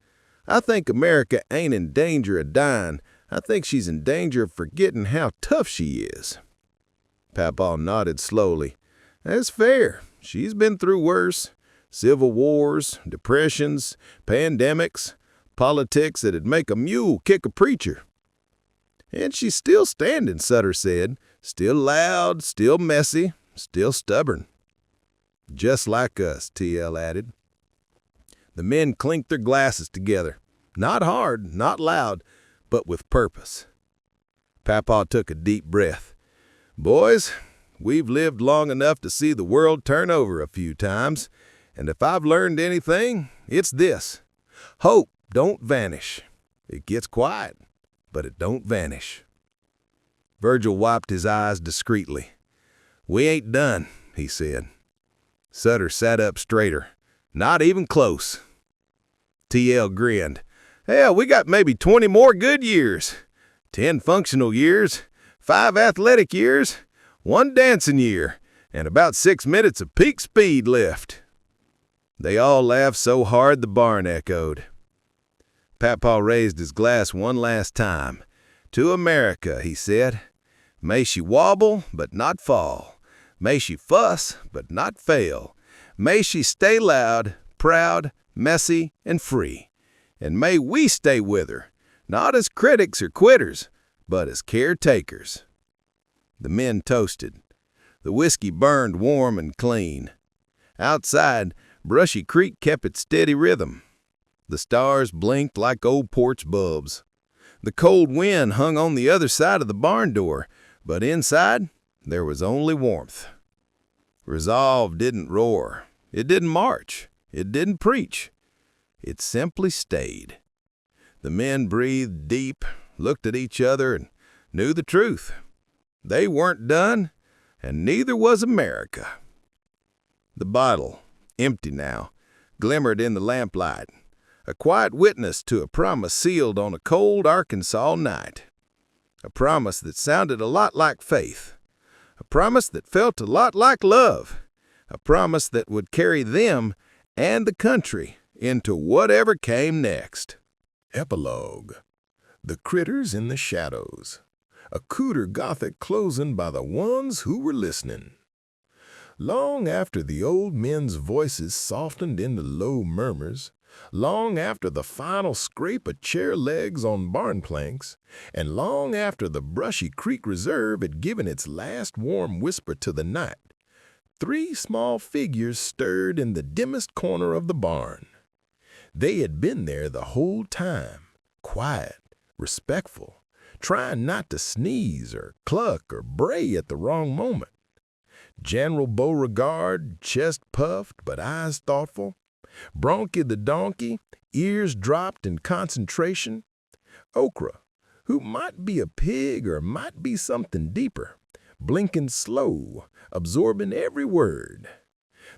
[SPEAKER 4] "I think America ain't in danger of dying. I think she's in danger of forgetting how tough she is." Papaw nodded slowly. "That's fair. She's been through worse. Civil wars, depressions, pandemics, politics that'd make a mule kick a preacher." "And she's still standing," Sutter said. "Still loud, still messy, still stubborn." "Just like us," TL added. The men clinked their glasses together. Not hard, not loud, but with purpose. Papaw took a deep breath. "Boys, we've lived long enough to see the world turn over a few times, and if I've learned anything, it's this. Hope don't vanish. It gets quiet, but it don't vanish." Virgil wiped his eyes discreetly. "We ain't done," he said. Sutter sat up straighter. "Not even close." TL grinned. "Hell, we got maybe 20 more good years. 10 functional years, 5 athletic years, 1 dancing year, and about 6 minutes of peak speed left." They all laughed so hard the barn echoed. Papaw raised his glass one last time. "To America," he said. "May she wobble, but not fall. May she fuss, but not fail. May she stay loud, proud, messy, and free. And may we stay with her, not as critics or quitters, but as caretakers." The men toasted. The whiskey burned warm and clean. Outside, Brushy Creek kept its steady rhythm. The stars blinked like old porch bulbs. The cold wind hung on the other side of the barn door, but inside there was only warmth. Resolve didn't roar. It didn't march. It didn't preach. It simply stayed. The men breathed deep, looked at each other, and knew the truth. They weren't done, and neither was America. The bottle, empty now, glimmered in the lamplight, a quiet witness to a promise sealed on a cold Arkansas night. A promise that sounded a lot like faith. A promise that felt a lot like love. A promise that would carry them and the country into whatever came next.
[SPEAKER 2] Epilogue. The critters in the shadows. A cooter Gothic closing by the ones who were listening. Long after the old men's voices softened into low murmurs, long after the final scrape of chair legs on barn planks, and long after the brushy creek reserve had given its last warm whisper to the night, 3 small figures stirred in the dimmest corner of the barn. They had been there the whole time, quiet, respectful, trying not to sneeze or cluck or bray at the wrong moment. General Beauregard, chest puffed but eyes thoughtful. Bronky the donkey, ears dropped in concentration. Okra, who might be a pig or might be something deeper, blinking slow, absorbing every word.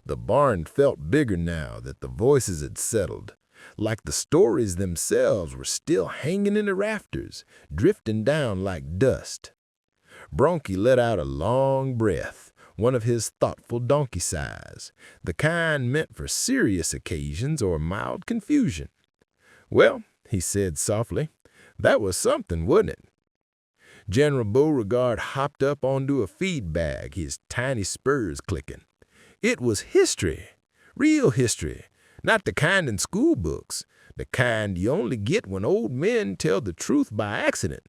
[SPEAKER 2] The barn felt bigger now that the voices had settled, like the stories themselves were still hanging in the rafters, drifting down like dust. Bronky let out a long breath, one of his thoughtful donkey sighs, the kind meant for serious occasions or mild confusion. "Well," he said softly, "that was something, wasn't it?" General Beauregard hopped up onto a feed bag, his tiny spurs clicking. It was history, real history, not the kind in school books, the kind you only get when old men tell the truth by accident.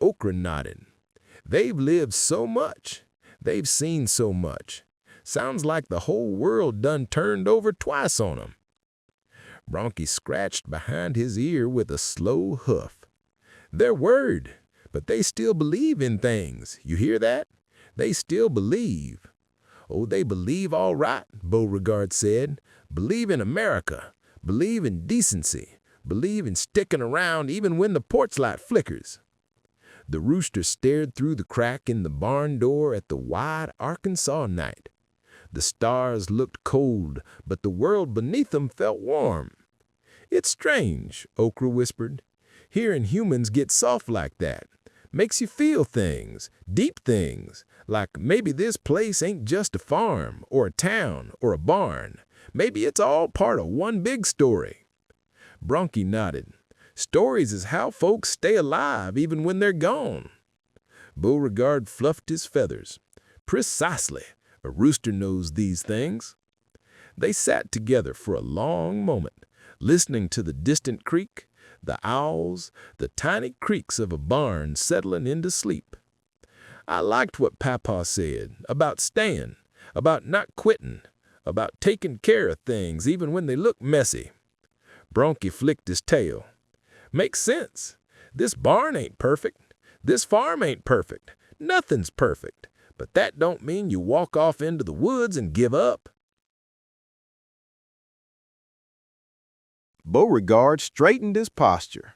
[SPEAKER 2] Okra nodded. They've lived so much. They've seen so much. Sounds like the whole world done turned over twice on 'em. Bronky scratched behind his ear with a slow hoof. They're worried, but they still believe in things. You hear that? They still believe. "Oh, they believe all right," Beauregard said. "Believe in America. Believe in decency. Believe in sticking around even when the porch light flickers." The rooster stared through the crack in the barn door at the wide Arkansas night. The stars looked cold, but the world beneath them felt warm. "It's strange," Okra whispered. "Hearing humans get soft like that. Makes you feel things, deep things, like maybe this place ain't just a farm, or a town, or a barn. Maybe it's all part of one big story." Bronky nodded. "Stories is how folks stay alive even when they're gone." Beauregard fluffed his feathers. "Precisely. A rooster knows these things." They sat together for a long moment, listening to the distant creek, the owls, the tiny creaks of a barn settling into sleep. "I liked what Papa said about staying, about not quitting, about taking care of things even when they look messy." Bronky flicked his tail. "Makes sense. This barn ain't perfect. This farm ain't perfect. Nothing's perfect. But that don't mean you walk off into the woods and give up."
[SPEAKER 3] Beauregard straightened his posture.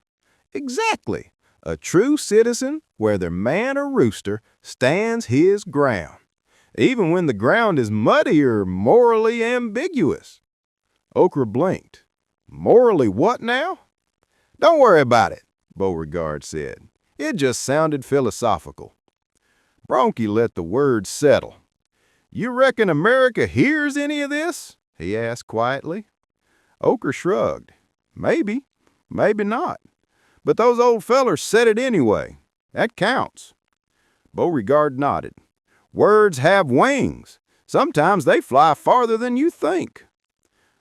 [SPEAKER 3] "Exactly. A true citizen, whether man or rooster, stands his ground, even when the ground is muddy or morally ambiguous." Okra blinked. "Morally what now?" "Don't worry about it," Beauregard said. "It just sounded philosophical." Bronky let the words settle. "You reckon America hears any of this?" he asked quietly. Okra shrugged. "Maybe, maybe not. But those old fellers said it anyway. That counts." Beauregard nodded. "Words have wings. Sometimes they fly farther than you think."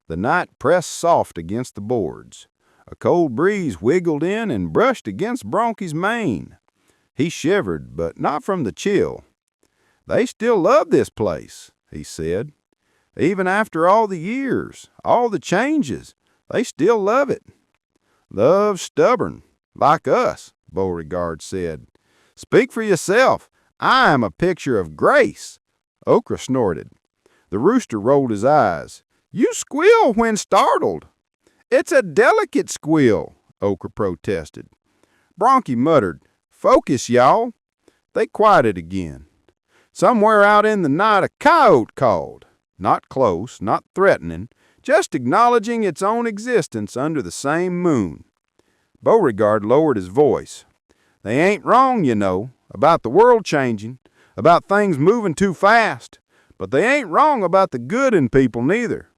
[SPEAKER 3] The night pressed soft against the boards. A cold breeze wiggled in and brushed against Bronky's mane. He shivered, but not from the chill. "They still love this place," he said. "Even after all the years, all the changes, they still love it." "Love's stubborn, like us," Beauregard said. "Speak for yourself. I am a picture of grace." Okra snorted.
[SPEAKER 5] The rooster rolled his eyes. "You squeal when startled." "It's a delicate squeal," Ochre protested. Bronchi muttered, "Focus, y'all." They quieted again. Somewhere out in the night a coyote called. Not close, not threatening, just acknowledging its own existence under the same moon. Beauregard lowered his voice. "They ain't wrong, you know, about the world changing, about things moving too fast, but they ain't wrong about the good in people neither."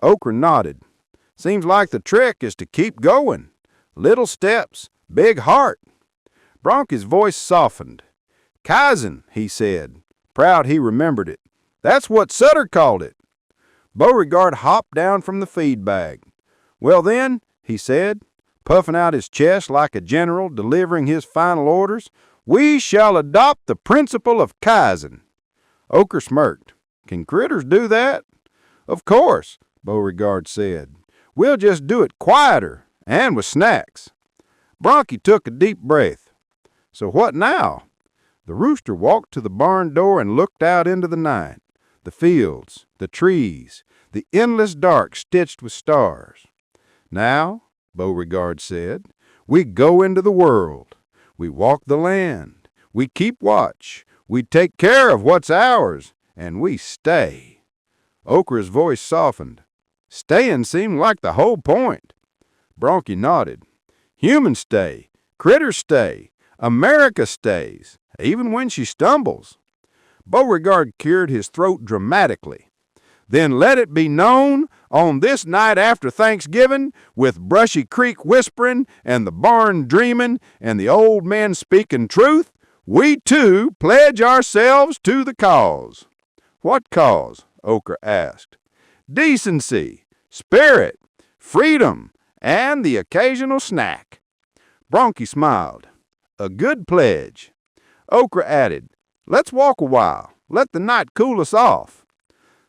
[SPEAKER 5] Ochre nodded. "Seems like the trick is to keep going. Little steps, big heart." Bronchi's voice softened. "Kaizen," he said, proud he remembered it. "That's what Sutter called it." Beauregard hopped down from the feed bag. "Well then," he said, puffing out his chest like a general delivering his final orders, "we shall adopt the principle of Kaizen." Ochre smirked. "Can critters do that?" "Of course," Beauregard said. "We'll just do it quieter and with snacks." Bronchi took a deep breath. "So what now?" The rooster walked to the barn door and looked out into the night, the fields, the trees, the endless dark stitched with stars. "Now," Beauregard said, "we go into the world. We walk the land. We keep watch. We take care of what's ours, and we stay." Ochre's voice softened. "Staying seemed like the whole point." Bronchi nodded. "Humans stay. Critters stay. America stays, even when she stumbles." Beauregard cleared his throat dramatically. "Then let it be known, on this night after Thanksgiving, with Brushy Creek whispering and the barn dreaming and the old men speaking truth, we too pledge ourselves to the cause." "What cause?" Ochre asked. "Decency, spirit, freedom, and the occasional snack." Bronchi smiled. "A good pledge." Ochre added, "Let's walk a while. Let the night cool us off."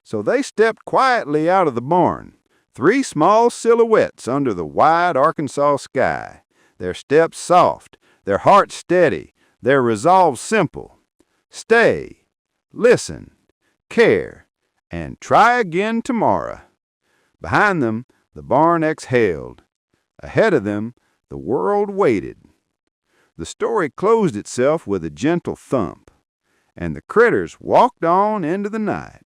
[SPEAKER 5] So they stepped quietly out of the barn, three small silhouettes under the wide Arkansas sky, their steps soft, their hearts steady, their resolve simple. Stay, listen, care, and try again tomorrow. Behind them, the barn exhaled. Ahead of them, the world waited. The story closed itself with a gentle thump, and the critters walked on into the night.